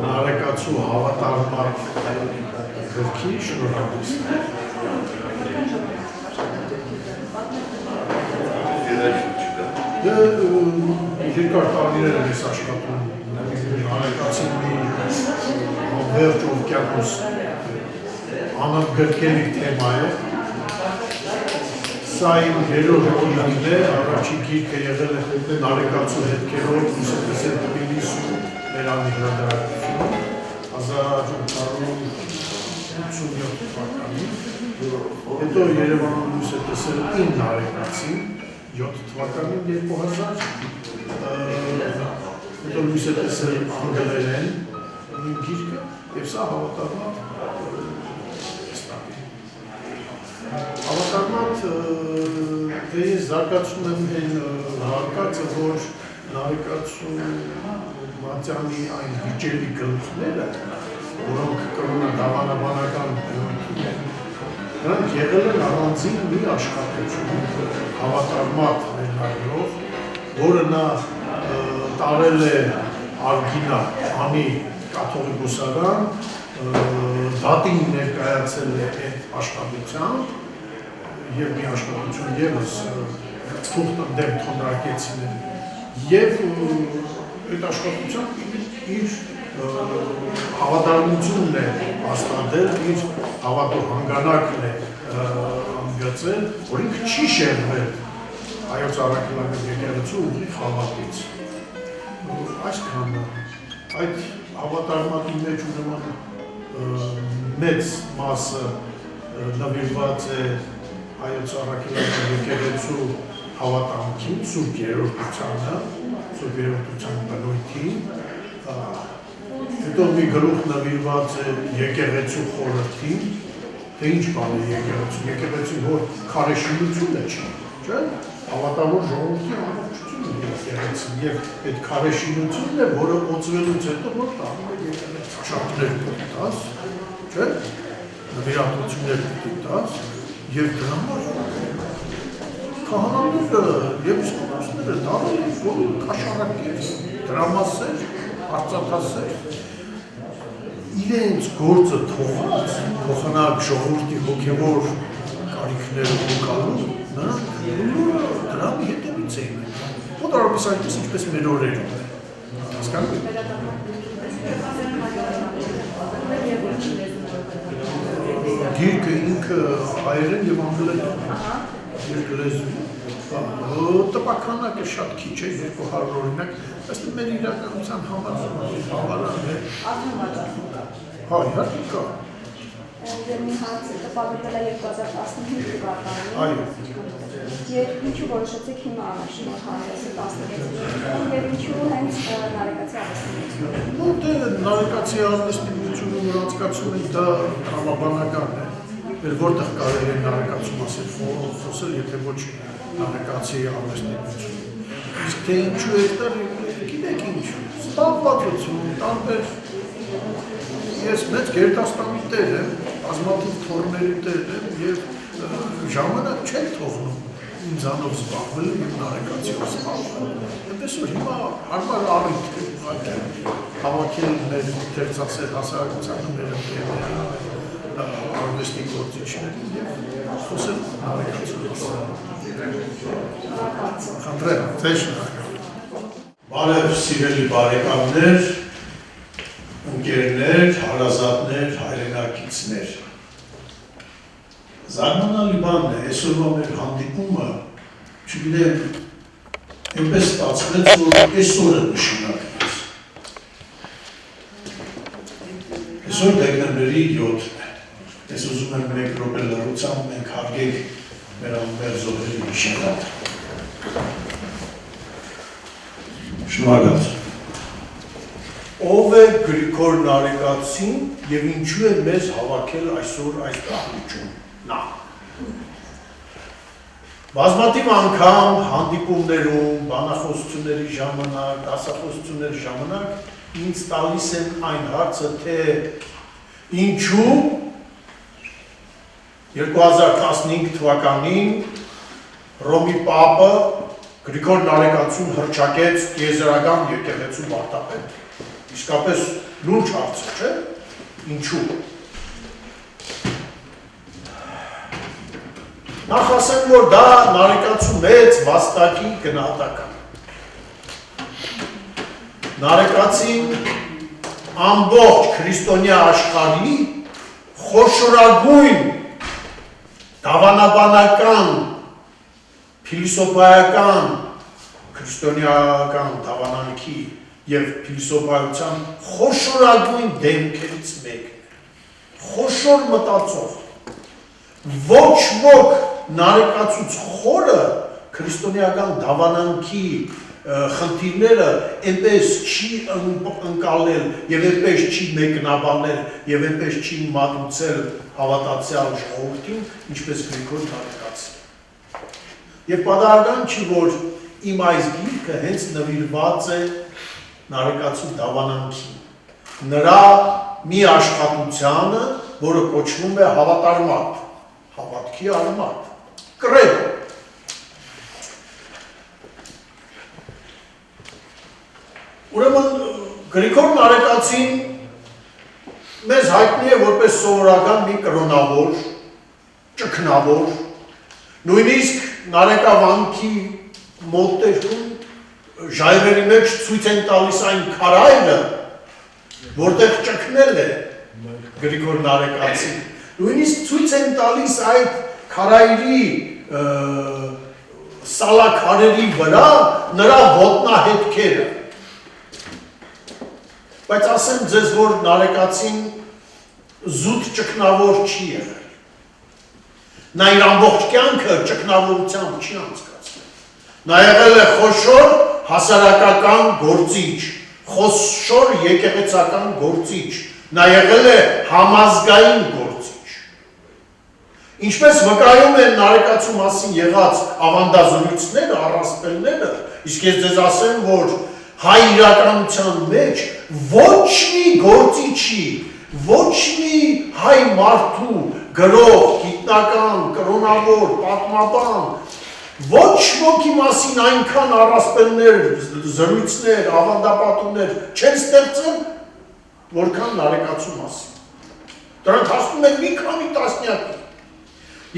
Նարեկացու հավատարմար գրքի շնորհանդես երկար տարիներ եմ ես աշխատում նարեկացի մի վերջ օվկիանոս անընդհատ գրքերի թեմա է Սա իմ երրորդ գիրքն է, առաջին գիրքը եղել է նարեկացու հետքերով, ուսեպեսել Թբիլիսիում, Երևանի հրատարակություն, 1887 թվականին, հետո Երևանում ուսեպեսել իմ նարեկացին, 7 թվականին 2000, հետո ուսեպեսել անգլերեն իմ գիրքը, և սա հավատարմատ Հավատարմատ ես զարգացում եմ այն հարկածը, որ նարեկացու Մատյանի այն վիճելի գլուխները, որոնք կրում են դավանաբանական բնույթ ունեն, նրանք եղել են առանձին մի աշխատություն հավատարմատ ներնայով, որը նա տարել է Արգինա անի կաթողիկոսարան, դատին ներկայացել է այդ աշխատությամբ և մի աշխատություն ևս թուղթ ընդեմ թոնրակեցիներ և այդ աշխատությամբ իր հավատարմությունն է հաստատել, իր հավատու հանգանակն է ընդգծել, որ ինքը չի շեղվել Հայոց Առաքելական եկեղեցու ուղիղ հավատից։ Այսքանը այդ հավատարմատի մեջ ուրեմն մեծ մասը նվիրված է Հայոց Առաքելական եկեղեցու հավատամքին, Սուրբ Երրորդության բնույթին, հետո մի գլուխ նվիրված է եկեղեցու խորհրդին, թե ինչ բան է եկեղեցու, եկեղեցին որ քարեշինություն է չի, չէ՞, հավատավոր ժողովրդի ամբողջությունն է եկեղեցին և այդ քարեշինությունն է, որը օծվելուց հետո որ տանում է եկեղեցի շապներ պիտի տաս, չէ՞, նվիրատվություններ պիտի տաս և դրա համար քահանաները և իսկոպոսները դարել են որ կաշառակեր, դրամասեր, արծաթասեր, իրենց գործը թողած, թողանակ ժողովրդի հոգևոր կարիքները հոգալու, նրանք դրամի հետևից էին։ Ոտարապես այնպես ինչպես մեր օրերում է, հասկանում եք։ Գիրքը ինքը հայերեն և անգլերեն երկու լեզու, տպաքանակը շատ քիչ է, 200 օրինակ, ըստ մեր իրականության հավանական է։ Հա, իհարկե կա։ Մի հարց տպագրվել է 2015 թվականին։ Եվ ինչու որոշեցիք հիմա շնորհանդեսը 16-ին և ինչու հենց նարեկացի արվեստի։ Դե նարեկացի արվեստի միությունը որ անցկացում են դա տրամաբանական է։ Որտեղ կարելի է նարեկացու մասին խոսել, եթե ոչ նարեկացի արվեստի միությունը։ Իսկ թե ինչու է դա, գիտեք ինչու։ Սպառվածություն, տարբեր Ես մեծ գերդաստանի տեր եմ, բազմաթիվ թորների տեր եմ և ժամանակ չեն թողնում ինձանով զբաղվել և նարեկացիով զբաղվել։ Այնպես որ հիմա հարմար առիթ է ուղղակի հավաքել մեր թերծասեր հասարակությանը, մեր ընկերներին, արվեստի գործիչներին և խոսել նարեկացիով։ Խնդրեմ, ձեզ շնորհակալ։ Բարև սիրելի բարեկամներ, ընկերներ, հարազատներ, հայրենակիցներ։ Զարմանալի բանն է, այսօրվա մեր հանդիպումը, չգիտեմ, այնպես ստացվեց, որ այսօրը նշանակվեց։ Այսօր դեկտեմբերի 7-ն է։ Ես ուզում եմ մեկ րոպե լռությամբ մենք հարգենք մեր անմեղ զոհերի հիշատակը։ Շնորհակալ։ Ով է Գրիգոր Նարեկացին և ինչու է մեզ հավաքել այսօր այս դահլիճում նա։ Բազմաթիվ անգամ հանդիպումներում, բանախոսությունների ժամանակ, դասախոսությունների ժամանակ ինձ տալիս են այն հարցը, թե ինչու 2015 թվականին Ռոմի Պապը Գրիգոր Նարեկացուն հռչակեց տիեզերական եկեղեցու վարդապետ։ Իսկապես լուրջ հարց է, չէ՞։ Ինչու։ Նախ ասեմ, որ դա Նարեկացու մեծ վաստակի գնահատական։ Նարեկացին ամբողջ քրիստոնյա աշխարհի խոշորագույն դավանաբանական, փիլիսոփայական, քրիստոնեական դավանանքի եւ փիլիսոփայության խոշորագույն դեմքերից մեկն է։ Խոշոր մտածող։ Ոչ ոք Նարեկացուց խորը քրիստոնեական դավանանքի խնդիրները այնպես չի ընկալել եւ այնպես չի մեկնաբանել եւ այնպես չի մատուցել հավատացյալ ժողովրդին, ինչպես Գրիգոր Նարեկացին։ Եվ պատահական չի, որ իմ այս գիրքը հենց նվիրված է Նարեկացու դավանանքին։ Նրա մի աշխատությանը, որը կոչվում է հավատարմատ, հավատքի արմատ, կրեդո։ Ուրեմն Գրիգոր Նարեկացին մեզ հայտնի է որպես սովորական մի կրոնավոր, ճգնավոր, նույնիսկ Նարեկավանքի մոտերում ժայռերի մեջ ցույց են տալիս այն քարայրը, որտեղ ճգնել է Գրիգոր Նարեկացին։ Նույնիսկ ցույց են տալիս այդ քարայրի սալաքարերի վրա նրա ոտնահետքերը։ Բայց ասեմ ձեզ, որ Նարեկացին զուտ ճգնավոր չի եղել։ Նա իր ամբողջ կյանքը ճգնավորությամբ չի անցկացրել։ Նա եղել է խոշոր հասարակական գործիչ, խոշոր եկեղեցական գործիչ, նա եղել է համազգային գործիչ։ Ինչպես վկայում են Նարեկացու մասին եղած ավանդազրույցները, առասպելները, իսկ ես ձեզ ասեմ, որ հայ իրականության մեջ ոչ մի գործիչի, ոչ մի հայ մարդու, գրող, գիտնական, կրոնավոր, պատմաբան, ոչ ոքի մասին այնքան առասպելներ, զրույցներ, ավանդապատումներ չեն ստեղծել, որքան Նարեկացու մասին։ Դրանք հասնում են մի քանի տասնյակի։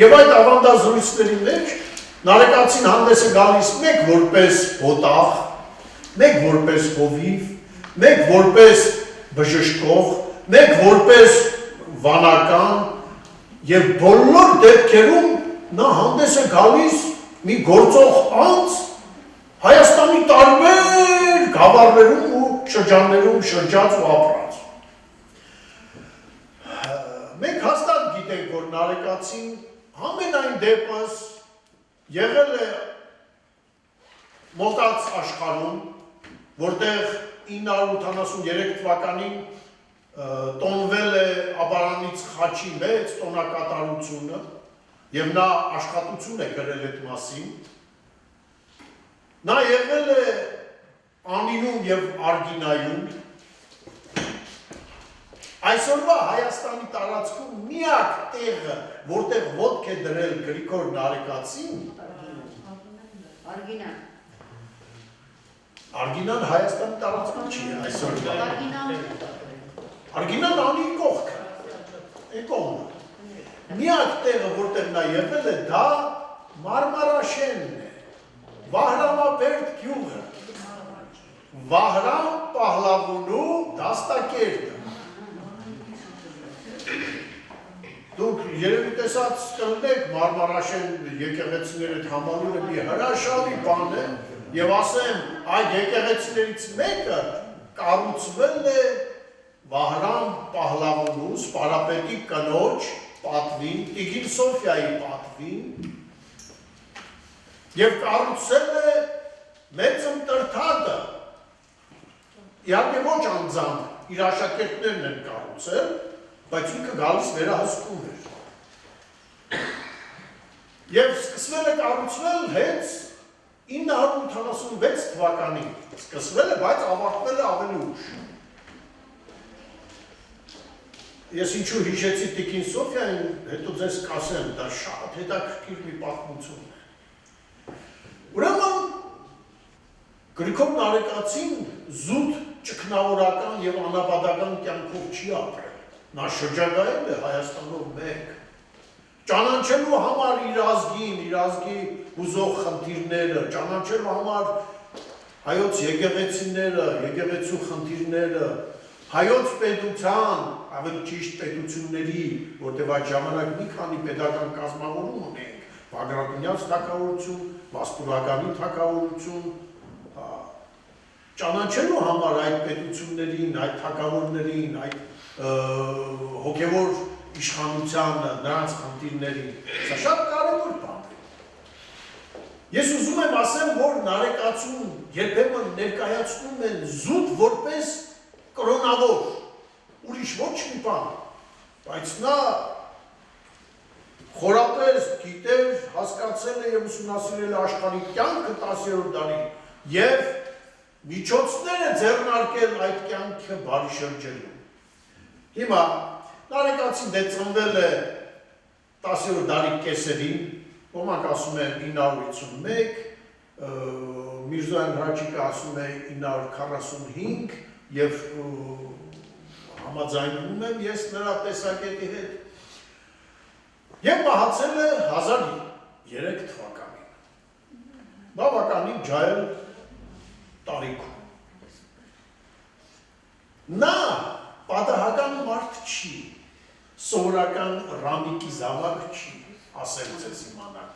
Եվ այդ ավանդազրույցների մեջ Նարեկացին հանդես է գալիս մեկ որպես հոտախ, մեկ որպես հովիվ, մեկ որպես բժշկող, մեկ որպես վանական եւ բոլոր դեպքերում նա հանդես է գալիս մի գործող անձ Հայաստանի տարբեր գավառներում ու շրջաններում շրջած ու ապրած։ Մենք հաստատ գիտենք, որ Նարեկացին ամենայն դեպս եղել է մոտած աշխարհում, որտեղ 983 թվականին տոնվել է Աբարանից խաչի մեծ տոնակատարությունը եւ նա աշխատություն է գրել այդ մասին։ Նա եղել է Անինում եւ Արգինայում։ Այսօրվա Հայաստանի տարածքում միակ տեղը, որտեղ ոտք է դրել Գրիգոր Նարեկացին, Արգինան։ Արգինան Հայաստանի տարածքում չի այսօրվա։ Արգինան անի կողքը, այն կողմը։ Միակ տեղը, որտեղ նա եղել է, դա Մարմարաշենն է, Վահրամաբերդ գյուղը, Վահրամ Պահլավունու դաստակերտը։ Դուք երևի տեսած կլնեք Մարմարաշեն եկեղեցիների հետ համալուրը մի հրաշալի բան է, եւ ասեմ, այդ եկեղեցիներից մեկը կառուցվել է Վահրամ Պահլավունու սպարապետի կնոջ պատվին, Տիգին Սոֆիայի պատվին, եւ կառուցել է մեծ ընտրթատը, իհարկե ոչ անձամբ իր աշակերտներն են կառուցել, բայց ինքը գալիս վերահսկում էր։ Եվ սկսվել է կառուցվել հենց 986 թվականին, սկսվել է, բայց ավարտվել է ավելի ուշ։ Ես ինչու հիշեցի Տիկին Սոֆիային, հետո ձեզ կասեմ, դա շատ հետաքրքիր մի պատմություն է։ Ուրեմն Գրիգոր Նարեկացին զուտ ճգնավորական և անապատական կյանքով չի ապրել, նա շրջագայել է Հայաստանով մեկ, ճանաչելու համար իր ազգին, իր ազգի հուզող խնդիրները, ճանաչելու համար հայոց եկեղեցիները, եկեղեցու խնդիրները, հայոց պետության, ավելի ճիշտ պետությունների, որտեղ այդ ժամանակ մի քանի պետական կազմավորում ունենք, Բագրատունյաց թագավորություն, Վասպուրականի թագավորություն, ճանաչելու համար այդ պետություններին, այդ թագավորներին, այդ հոգևոր իշխանությանը, նրանց խնդիրներին, սա շատ կարևոր բան է։ Ես ուզում եմ ասեմ, որ Նարեկացուն երբեմն ներկայացնում են զուտ որպես կրոնավոր, ուրիշ ոչ մի բան, բայց նա խորապես գիտեր, հասկացել է և ուսումնասիրել աշխարհի կյանքը 10-րդ դարի և միջոցները ձեռնարկել այդ կյանքը բարի շրջելու։ Հիմա Նարեկացին դե ծնվել է 10-րդ դարի կեսերին, ոմանք ասում են 951, Միրզոյան Հրաչիկը ասում է 945 և համաձայնվում եմ ես նրա տեսակետի հետ և մահացել է 1003 թվականին, բավականին ջահել տարիքում։ Նա պատահական մարդ չի, սովորական ռամիկի զավակ չի, ասել ձեզ իմանաք։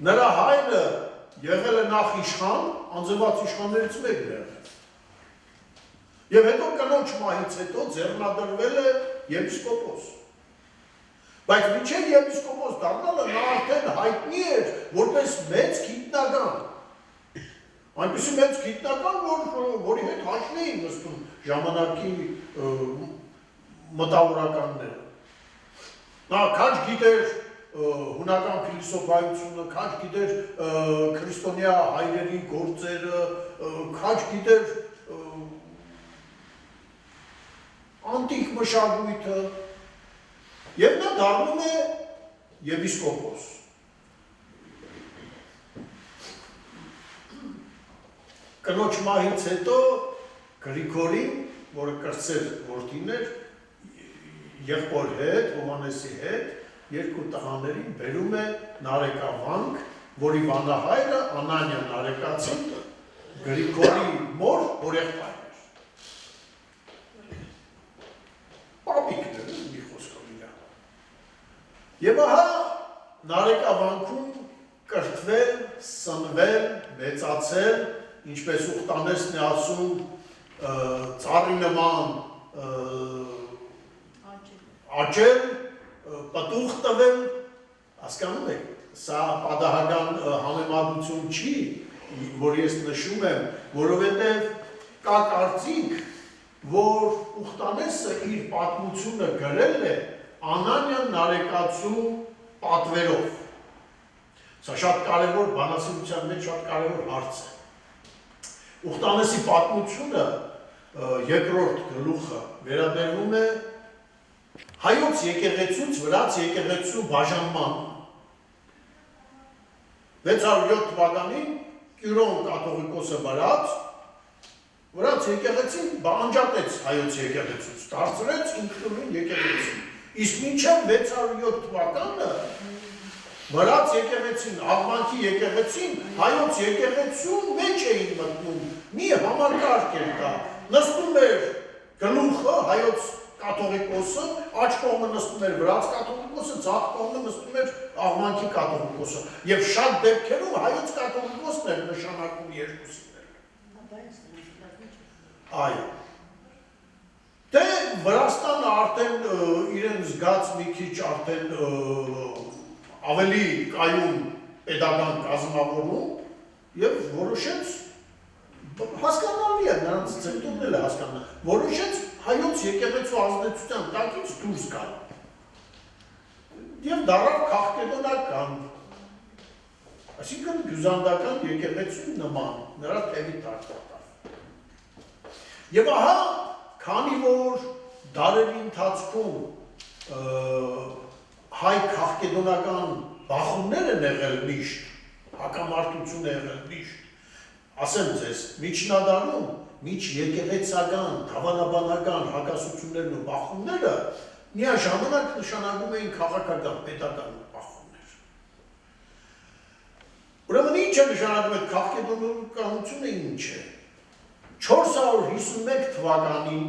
Նրա հայրը եղել է նախ իշխան, անձնված իշխաններից մեկն է եղել։ Եվ հետո կնոջ մահից հետո ձեռնադրվել է եպիսկոպոս։ Բայց մինչև եպիսկոպոս դառնալը նա արդեն հայտնի էր որպես մեծ գիտնական։ Այնպիսի մեծ գիտնական, որի հետ հաշվի էին նստում ժամանակի մտավորականները։ Նա քաջ գիտեր հունական փիլիսոփայությունը, քաջ գիտեր քրիստոնյա հայրերի գործերը, քաջ գիտեր անտիկ մշակույթը, և նա դառնում է եպիսկոպոս։ Կնոջ մահից հետո Գրիգորին, որը կրտսեր որդին էր, եղբոր հետ, Հովհաննեսի հետ, երկու տղաներին բերում է Նարեկավանք, որի վանահայրը Անանիա Նարեկացին Գրիգորի մոր հորեղբայր էր։ Պապիկն էր, մի խոսքով իրան։ Եվ ահա Նարեկավանքում կրթվել, սնվել, մեծացել, ինչպես Ուխտանեսն է ասում, ծառի նման աճել, պտուղ տվել, հասկանում եք, սա պատահական համեմատություն չի, որ ես նշում եմ, որովհետև կա կարծիք, որ Ուխտանեսը իր պատմությունը գրել է Անանիա Նարեկացու պատվերով։ Սա շատ կարևոր, բանասիրության մեջ շատ կարևոր հարց է։ Ուխտանեսի պատմությունը երկրորդ գլուխը վերաբերվում է հայոց եկեղեցուց վրաց եկեղեցու բաժանման 607 թվականին Կյուրոն կաթողիկոսը վրաց եկեղեցին անջատեց հայոց եկեղեցուց, դարձրեց ինքնուրույն եկեղեցին։ Իսկ մինչև 607 թվականը վրաց եկեղեցին, աղվանքի եկեղեցին, հայոց եկեղեցու մեջ էին մտնում, մի համակարգ էր դա, նստում էր գլուխը, հայոց կաթողիկոսը, աջ կողմը նստում էր վրաց կաթողիկոսը, ձախ կողմը նստում էր աղվանքի կաթողիկոսը, և շատ դեպքերում հայոց կաթողիկոսն էր նշանակում երկուսին էր։ Այո։ Դե Վրաստանը արդեն իրեն զգաց մի քիչ արդեն ավելի կայուն պետական կազմավորում և որոշեց, հասկանալի է, նրանց ձգտումն էլ է հասկանալի, որոշեց հայոց եկեղեցու ազդեցության տակից դուրս գալ և դառավ քաղկեդոնական, այսինքն բյուզանդական եկեղեցու նման, նրա թևի տակ դառավ։ Եվ ահա, քանի որ դարերի ընթացքում հայ քաղկեդոնական բախումներ են եղել միշտ, հակամարտություն է եղել միշտ։ Ասեմ ձեզ, միջնադարում միջ եկեղեցական, հավանաբանական հակասություններն ու բախումները միաժամանակ նշանակում էին քաղաքական, պետական բախումներ։ Ուրեմն ինչ է նշանակում այդ քաղաքականությունը ինչ է։ 451 թվականին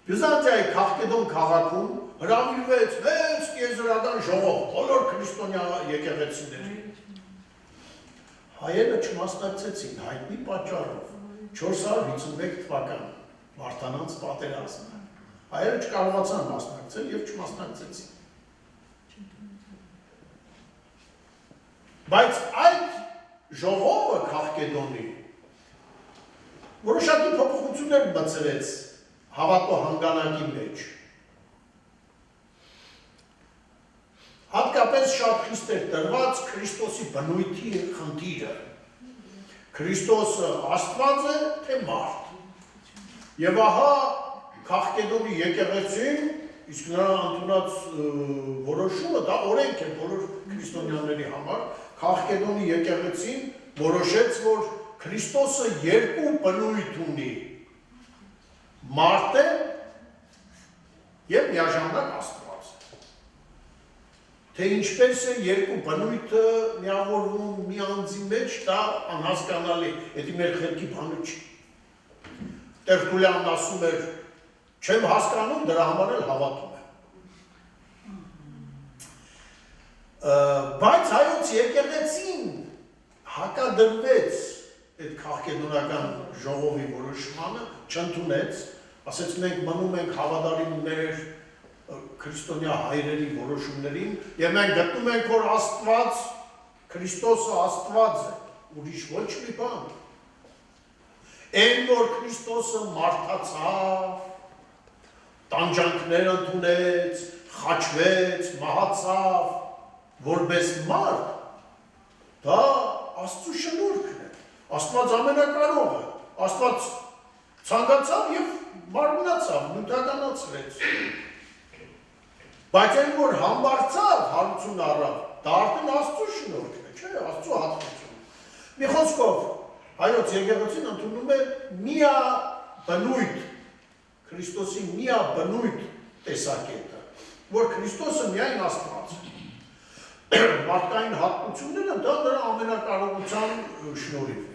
Բյուզանդիայի Քաղկեդոն քաղաքում հրավիրվեց մեծ տիեզերական ժողով, բոլոր քրիստոնյա եկեղեցիների։ Հայերը չմասնակցեցին հայտնի պատճառով 451 թվական Վարդանանց պատերազմը։ Հայերը չկարողացան մասնակցել եւ չմասնակցեցին։ Բայց այդ ժողովը Քաղկեդոնի որոշակի փոփոխություններ մտցրեց հավատո հանգանակի մեջ։ Հատկապես շատ խիստ էր տրված Քրիստոսի բնույթի խնդիրը։ Քրիստոսը Աստված է, թե մարդ։ Եվ ահա Քաղկեդոնի եկեղեցին, իսկ նրա ընդունած որոշումը դա օրենք է բոլոր քրիստոնյաների համար, Քաղկեդոնի եկեղեցին որոշեց, որ Քրիստոսը երկու բնույթ ունի։ Մարդ է եւ միաժամանակ Աստված։ Թե ինչպես է երկու բնույթը միավորվում մի անձի մեջ, դա անհասկանալի, դա մեր խելքի բանը չի։ Տերտուլյանն ասում էր, չեմ հասկանում, դրա համար էլ հավատում եմ։ Բայց հայոց եկեղեցին հակադրվեց այդ քաղաքեդոնական ժողովի որոշմանը, չընդունեց, ասեց մենք մնում ենք հավատարիմ մեր քրիստոնյա հայրերի որոշումներին եւ մենք գտնում ենք, որ Աստված, Քրիստոսը Աստված է, ուրիշ ոչ մի բան։ Այն որ Քրիստոսը մարդացավ, տանջանքներ ընդունեց, խաչվեց, մահացավ, որպես մարդ, դա Աստծո շնորհքն է։ Աստված ամենակարող է, Աստված ցանկացավ եւ մարմնացավ, նյութականացրեց։ Բայց այն որ համբարձավ, հարություն առավ, դա արդեն Աստծո շնորհքն է, չէ՞, Աստծո հատկությունը։ Մի խոսքով, հայոց եկեղեցին ընդունում է միաբնույթ, Քրիստոսի միաբնույթ տեսակետը, որ Քրիստոսը միայն Աստված է։ Մարդկային հատկությունները դա նրա ամենակարողության շնորհիվ է։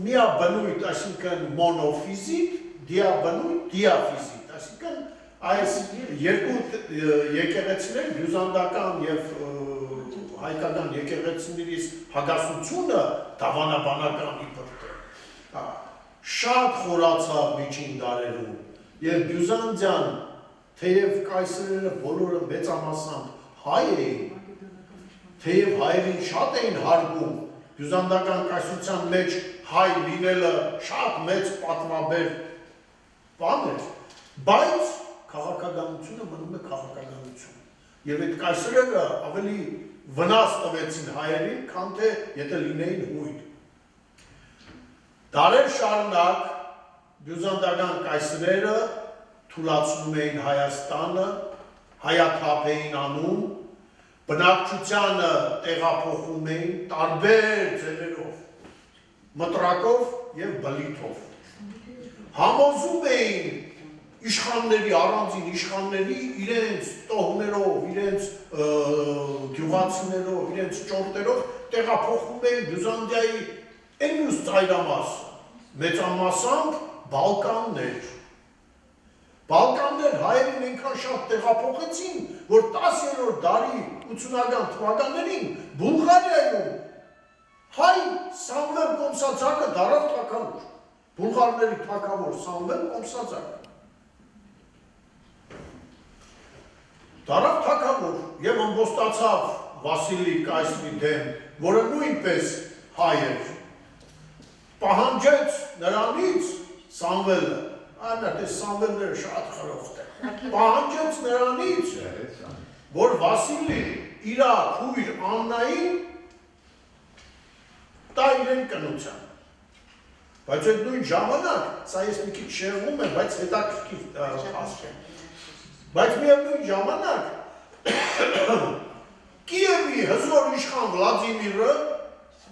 Միաբնույթ, այսինքն մոնոֆիզիկ, դիաբնույթ, դիաֆիզիկ, այսինքն այս երկու եկեղեցիներ, բյուզանդական եւ հայկական եկեղեցիներից հակասությունը դավանաբանական իբրտ է։ Շատ խորացավ միջին դարերում եւ բյուզանդյան թեև կայսրերը բոլորը մեծամասամբ հայ էին, թեև հայերին շատ էին հարգում, բյուզանդական կայսրության մեջ հայ լինելը շատ մեծ պատմաբեր բան էր, բայց քաղաքականությունը մնում է քաղաքականություն։ Եվ այդ կայսրերը ավելի վնաս տվեցին հայերին, քան թե եթե լինեին հույն։ Դարեր շարունակ բյուզանդական կայսրերը թուլացնում էին Հայաստանը, հայաթափ էին անում, բնակչությանը տեղափոխում էին տարբեր ձևերով, մտրակով եւ բլիթով։ Համոզում էին իշխանների, առանձին իշխանների իրենց տոհներով, իրենց գյուղացիներով, իրենց ճորտերով տեղափոխում էին Բյուզանդիայի այն մյուս ծայրամասը, մեծամասամբ Բալկաններ։ Բալկաններ հայերին այնքան շատ տեղափոխեցին, որ 10-րդ դարի 80-ական թվականներին Բուլղարիայում հայ Սամվել Կոմսաձակը դարավ թագավոր, բուլղարների թագավոր Սամվել Կոմսաձակը դարավ թագավոր եւ ըմբոստացավ Վասիլի կայսրի դեմ, որը նույնպես հայ էր, պահանջեց նրանից Սամվելը, այնտեղ Սամվելները շատ խրոխտ է, պահանջեց նրանից, որ Վասիլի իր քույր Աննային տա իրեն կնության։ Բայց այդ նույն ժամանակ, սա ես մի քիչ շեղվում եմ, բայց հետաքրքիր ասեմ։ Բայց միևնույն ժամանակ Կիևի հզոր իշխան Վլադիմիրը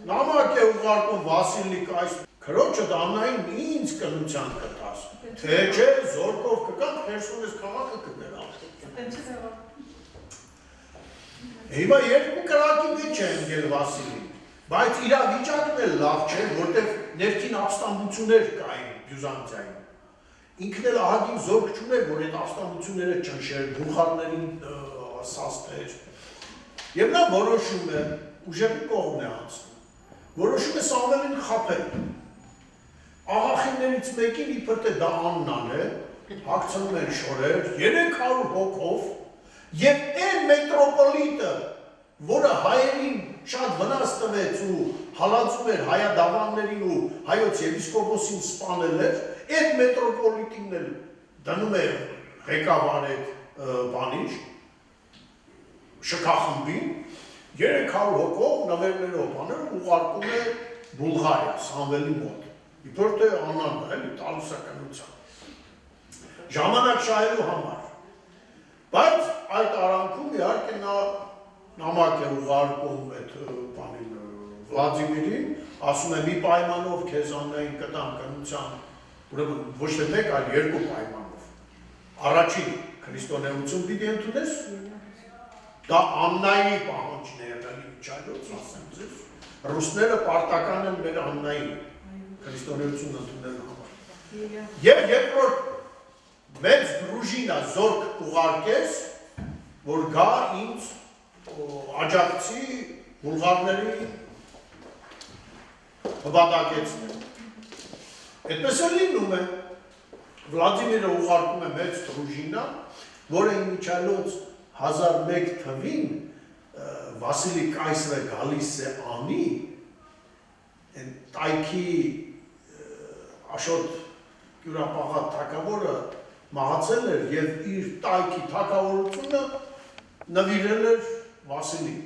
նամակ է ուղարկում Վասիլի կայս քրոջը Աննային ինձ կնության կտաս, թե չէ զորքով կգամ Խերսոնես քաղաքը կգնամ։ Հիմա երկու կրակի մեջ է ընկել Վասիլին, բայց իր վիճակն էլ լավ չէ, որտեղ ներքին ապստամբություններ կային Բյուզանդիայում։ Ինքն էլ ահագին զորք չուներ, որ այդ ապստամբությունները ճնշեր, բուխարներին սաստեր։ Եվ նա որոշում է, ուժեղի կողմն է անցնում, որոշում է Սամվելին խաբել։ Աղախիներից մեկին իբր թե դա Աննան է, հագցնում են շորեր, 300 հոգով, և այն մետրոպոլիտը, որը հայերին շատ վնաս տվեց ու հալածում էր հայադավաններին ու հայոց եպիսկոպոսին սպանել էր, այդ մետրոպոլիտին էլ դնում է ղեկավար այդ բանիշ, շքախմբին, 300 հոգով նվերներով բաներ ուղարկում է Բուլղարիա, Սամվելի մոտ, իբր թե Աննան է, էլի տարուսականության, ժամանակ շահելու համար, բայց այդ արանքում իհարկե նա նամակ է ուղարկում այդ բանին Վլադիմիրին, ասում է մի պայմանով քեզ Աննային կտամ կնության, ուրեմն ոչ թե մեկ, այլ երկու պայմանով, առաջին քրիստոնեություն պիտի ընդունես, դա Աննայի պահանջն է եղել միջայլոց, ասեմ ձեզ, ռուսները պարտական են մեր Աննային քրիստոնեություն ընդունելու համար։ Եվ երկրորդ մեծ դրուժինա զորք ուղարկես, որ գա ինձ աջակցի բուլղարների հպատակեցնել։ Այդպես էլ լինում է, Վլադիմիրը ուղարկում է մեծ դրուժինա, որը իմիջայլոց 1001 թվին Վասիլի կայսրը գալիս է անի, են տայքի աշոտ կյուրապաղատ թագավորը մահացել էր և իր տայքի թագավորությունը նվիրել էր Վասիլին։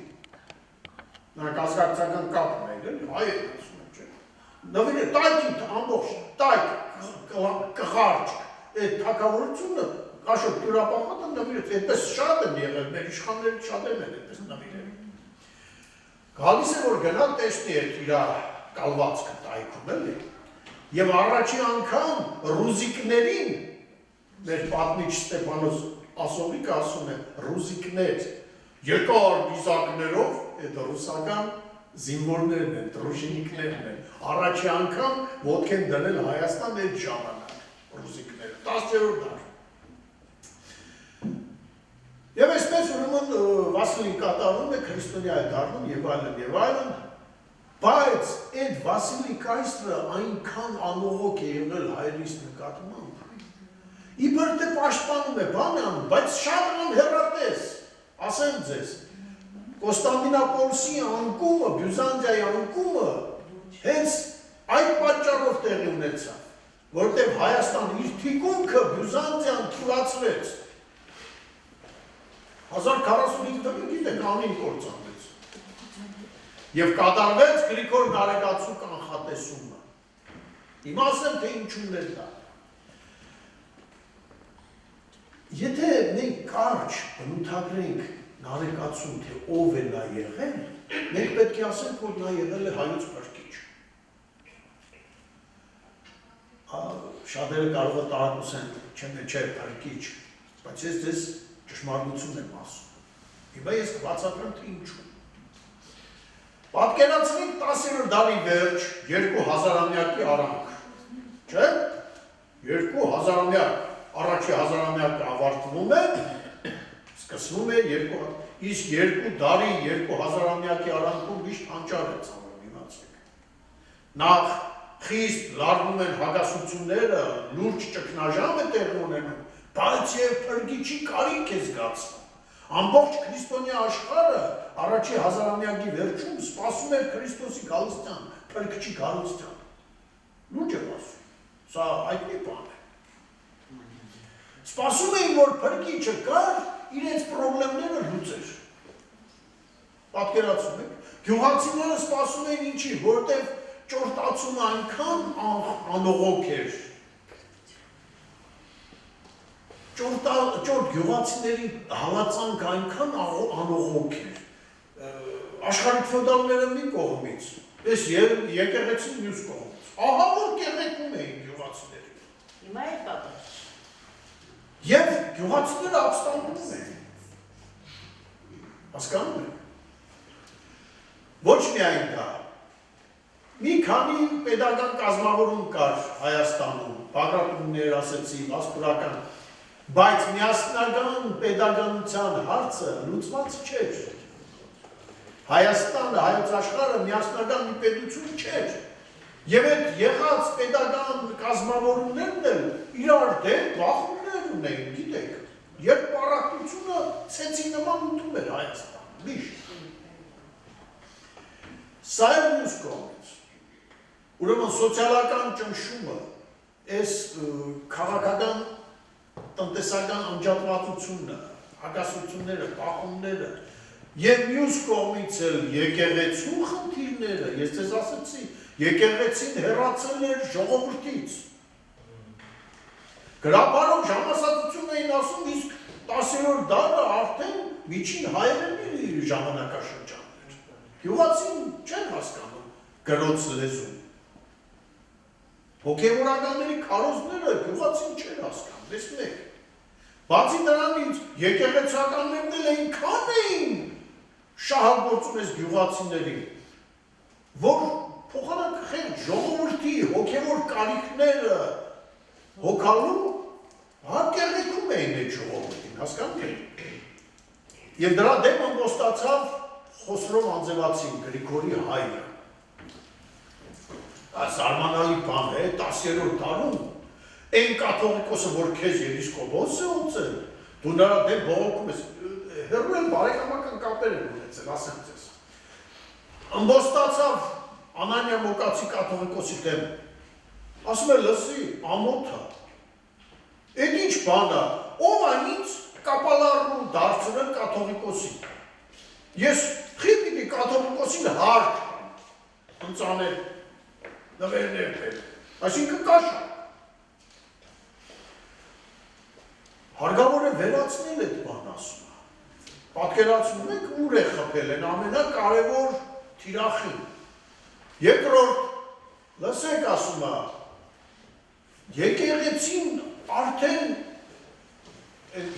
Նրանք ազգակցական կապն էր, հայ էր ասում եմ չէ։ Նվիրել տայքի ամբողջ տայք կղարջ այդ թագավորությունը աշոտ կյուրապաղատը նվիրեց, այդպես շատ են եղել, մեր իշխանները շատ են այդպես նվիրել։ Գալիս է, որ գնա տեսնի այդ իր կալվածքը տայքում էլի, և առաջի անգամ ռուզիկներին, մեր պատմիչ Ստեփանոս Ասովիկը ասում է ռուզիկներ, երկար բիզակներով, այդ ռուսական զինվորներն են, դրուժինիկներն են, առաջի անգամ ոտք են դնել Հայաստան այդ ժամանակ, ռուզիկները, 10-րդ դար։ Եվ այսպես ուրեմն Վասիլին կատարվում է, քրիստոնյա է դառնում և այլն, բայց այդ Վասիլի կայսրը այնքան անողոք է եղել հայրից նկատմամբ, իբր թե պաշտպանում է բան, բայց շատ անհեռատես, ասեմ ձեզ, Կոստանդինապոլսի անկումը, Բյուզանդիայի անկումը հենց այդ պատճառով տեղի ունեցավ, որտեղ Հայաստան իր թիկունքը Բյուզանդիան թուլացրեց, 1045 թվին գիտեք անին կործանվեց և կատարվեց Գրիգոր Նարեկացու կանխատեսումը։ Հիմա ասեմ, թե ինչումն է դա։ Եթե մենք կարճ բնութագրենք Նարեկացուն, թե ով է նա եղել, մենք պետք է ասենք, որ նա եղել է հայոց փրկիչ։ Շատերը կարող է տարակուսեն, չէ փրկիչ, բայց ես ձեզ ճշմարտություն եմ ասում։ Հիմա ես կբացատրեմ, թե ինչու։ Պատկերացրեք 10-րդ դարի վերջ 2000-ամյակի արանք, չէ՞։ 2000-ամյակ, առաջի 1000-ամյակը ավարտվում է, սկսվում է իսկ 2 դարի 2000-ամյակի արանքում միշտ հանճար է ծավալում, իմացեք։ Նախ խիստ լարվում են հագասությունները, լուրջ ճգնաժամ է տեղի ունենում, բայց և փրկիչի կարիք է զգացվում։ Ամբողջ քրիստոնյա աշխարհը առաջի 1000-ամյակի վերջում սպասում էր Քրիստոսի գալստյան, փրկչի գալստյան։ Լուրջ եմ ասում, սա հայտնի բան է։ Սպասում էին, որ փրկիչը գար, իրենց պրոբլեմները լուծեր։ Պատկերացնում եք, գյուղացիները սպասում էին ինչի, որտեղ ճորտացումը այնքան անողոք էր։ Ճորտ գյուղացիների հալածանք այնքան անողոք էր, աշխարհիկ ֆեոդալները մի կողմից, այս եկեղեցին մյուս կողմից։ Ահա որ կեղեքում էին գյուղացիները։ Հիմա էլ պատասխան։ Եվ գյուղացիները ապստամբում էին։ Հասկանում եք։ Ոչ միայն դա։ Մի քանի պետական կազմավորում կար Հայաստանում, Բաղրատուններ ասեցի, վասպուրական, բայց միասնական պետականության հարցը լուծված չէր։ Հայաստանը, հայոց աշխարհը միասնական մի պետություն չէր։ Եվ այդ եղած պետական կազմավորումներն էլ իրար դեմ բախումներ ունեին, գիտեք, երբ պարակտությունը ցեցի նման ուտում էր Հայաստան, միշտ։ Սա է մյուս կողմից։ Ուրեմն սոցիալական ճնշումը, այս քաղաքական տնտեսական անջատվածությունը, հակասությունները, բախումները եւ մյուս կողմից էլ եկեղեցու խնդիրները, ես ձեզ ասեցի, եկեղեցին հեռացել էր ժողովրդից։ Գրաբարով ժամասացություն էին ասում, իսկ 10-րդ դարը արդեն միջին հայերեն իր ժամանակաշրջանն էր։ Գյուղացին չեն հասկանում գրոց լեզուն։ Հոգևորականների քարոզները գյուղացին չեն հասկանում, դες մեկ։ Բացի դրանից եկեղեցականներն էլ այնքան էին շահագործում այս գյուղացիներին, որ փոխանակ խեղճ ժողովրդի հոգևոր կարիքները հոգալու հակերեքում էին այդ ժողովրդին, հասկանում եք։ Եվ դրա դեմ ամբոստացավ Խոսրով Անձևացին, Գրիգորի հայրը։ Զարմանալի բան է, 10-րդ դարում այն կաթողիկոսը, որ քեզ եպիսկոպոս է ոնցել, դու նրա դեմ բողոքում ես, հեռու են բարեկամական կապեր են ունեցել, ասեմ ձեզ։ Ամբոստացավ Անանիա Մոկացի կաթողիկոսի դեմ, ասում է լսի, ամոթա, այդ ինչ բան է, ով է ինձ կապալարն ու դարձնել կաթողիկոսի։ Ես խիպիտի կաթողիկոսին հարկ ընծանել, նվերներ պել, այսինքն կաշա։ Հարգավոր է վերացնել այդ բան ասում է, պատկերացնում եք ուր է խփել են ամենակարևոր թիրախին։ Երկրորդ, լսեք ասում է, եկեղեցին արդեն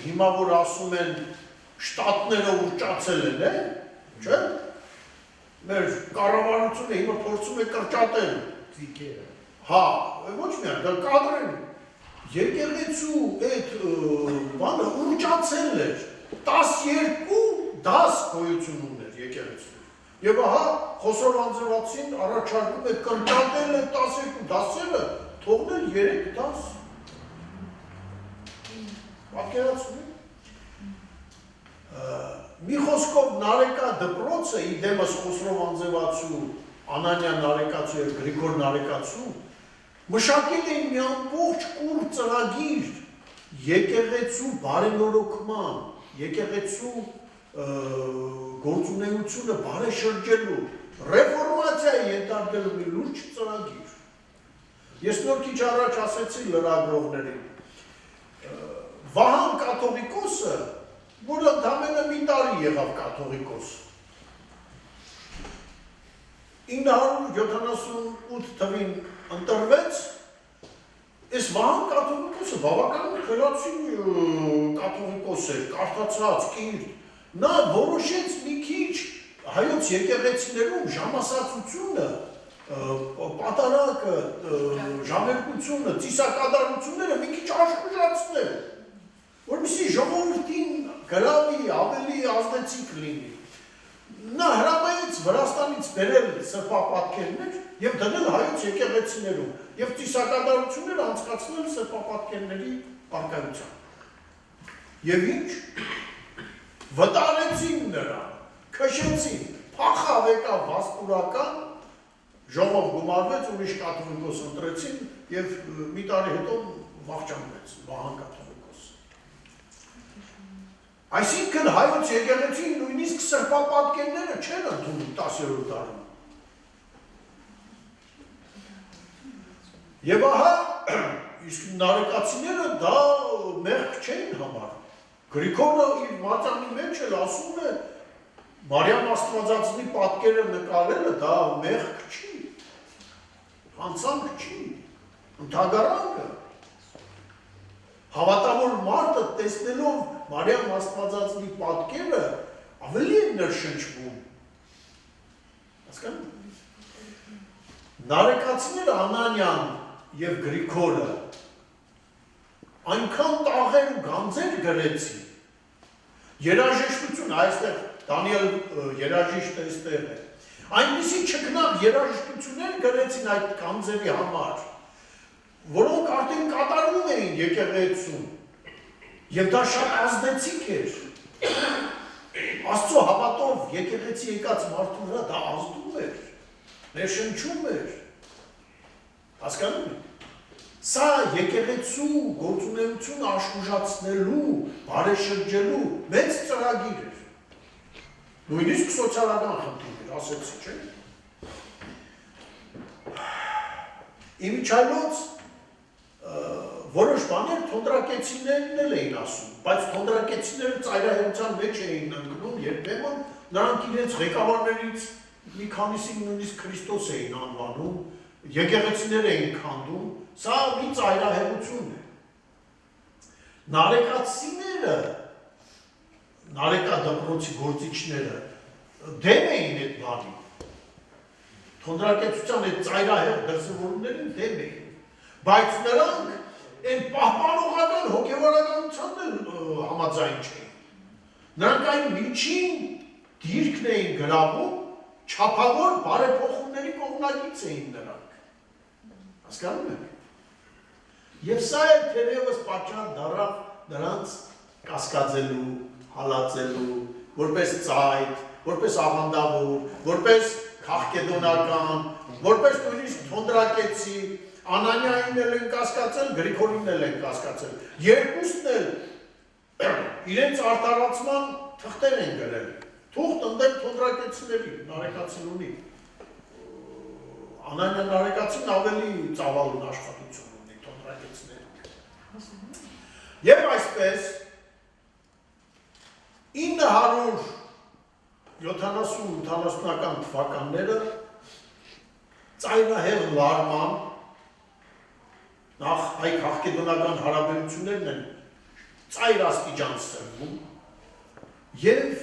հիմա որ ասում են շտատները ուռճացել են, չէ՞։ Մեր կառավարությունը հիմա փորձում է կրճատել ձիգերը։ Հա, ոչ միայն, դա կադրեն եկեղեցու այդ բանը ուռճացել էր, 12 դաս գոյություն ուներ եկեղեցու։ Եվ ահա Խոսրով Անձևացին առաջարկում է կրճատել այդ 12 դասերը, թողնել 3 դաս։ Պատկերացնում եք։ Մի խոսքով Նարեկա դպրոցը, ի դեմս Խոսրով Անձևացու, Անանիա Նարեկացու և Գրիգոր Նարեկացու, մշակել էին մի ամբողջ կուր ծրագիր եկեղեցու բարենորոգման, եկեղեցու գործունեությունը բարեշրջելու, ռեֆորմացիա ենթարկելու մի լուրջ ծրագիր։ Ես նոր քիչ առաջ ասեցի լրագրողներին, Վահան կաթողիկոսը, որը ընդամենը մի տարի եղավ կաթողիկոս, 978 թվին ընտրվեց, այս Վահան կաթողիկոսը բավական խելացի կաթողիկոս էր, կարդացած, կիրթ, նա որոշեց մի քիչ հայոց եկեղեցիներում ժամասացությունը, պատարակը, ժամերկությունը, ծիսակադարությունները մի քիչ աշխուժացնել, որպեսզի ժողովրդին գրավի, ավելի ազդեցիկ լինի։ Նա հրամայեց Վրաստանից բերել սրբապատկերներ և դնել հայոց եկեղեցիներում և ծիսակադարություններ անցկացնել սրբապատկերների պարգևության։ Եվ ինչ, վտարեցին նրան, քշեցին, փախավ եկավ վասպուրական, ժողով գումարվեց, ուրիշ կաթողիկոս ընտրեցին և մի տարի հետո վախճանվեց Վահան կաթողիկոսը։ Այսինքն հայոց եկեղեցին նույնիսկ սրբապատկերները չեն ընդունում 10-րդ դարում։ Եվ ահա, իսկ նարեկացիները դա մեղք չէին համարում։ Գրիգորը իր մատյանի մեջ էլ ասում է, Մարիամ Աստվածածնի պատկերը նկարելը դա մեղք չի, հանցանք չի, ընդհանրակը։ Հավատավոր մարդը տեսնելով Մարիամ Աստվածածնի պատկերը ավելի է ներշնչվում։ Հասկանում։ Նարեկացիները Անանյան և Գրիգորը այնքան տաղեր ու գանձեր գրեցին, երաժշտություն, այստեղ Դանիել երաժիշտը այստեղ է, այնպիսի չքնաղ երաժշտություններ գրեցին այդ գանձերի համար, որոնք արդեն կատարում էին եկեղեցում, և դա շատ ազդեցիկ էր, Աստծո հավատով եկեղեցի եկած մարդու վրա դա ազդում էր, ներշնչում էր, հասկանում եք։ Սա եկեղեցու գործունեությունը աշխուժացնելու, բարեշրջելու մեծ ծրագիր էր։ Նույնիսկ սոցիալական խնդիր էր, ասեցի, չէ՞։ Իմիջայլոց որոշ բաներ թոնդրակեցիներն էլ էին ասում, բայց թոնդրակեցիները ծայրահեղության մեջ էին ընկնում, երբեմն նրանք իրենց ղեկավարներից մի քանիսին նույնիսկ Քրիստոս էին անվանում, եկեղեցիներ էին քանդում, սա մի ծայրահեղություն է։ Նարեկացիները, նարեկա դպրոցի գործիչները դեմ էին այդ բանի, թոնդրակեցության այդ ծայրահեղ դրսևորումներին դեմ էին, բայց նրանք այն պահպանողական հոգևորականությանն էլ համաձայն չէին։ Նրանք այն միջին դիրքն էին գրավում, չափավոր բարեփոխումների կողմնակից էին նրանք։ Հասկանում եք։ Եվ սա էլ թերևս պատճառ դառավ նրանց կասկածելու, հալածելու, որպես ծայր, որպես աղանդավոր, որպես քաղկեդոնական, որպես նույնիսկ թոնդրակեցի, Անանյային էլ են կասկածել, Գրիգորին էլ են կասկածել։ Երկուսն էլ իրենց արտարացման թղթեր են գրել։ Թուղթ ընդդեմ թոնդրակեցիների, նարեկացին ունի։ Անանյան նարեկացին ավելի ծավալուն աշխատություն ունի թոնդրակեցիների։ Եվ այսպես 970-80-ական թվականները ծայրահեղ լարման նախ հայ քաղկեդոնական հարաբերություններն են ծայր աստիճան սրվում և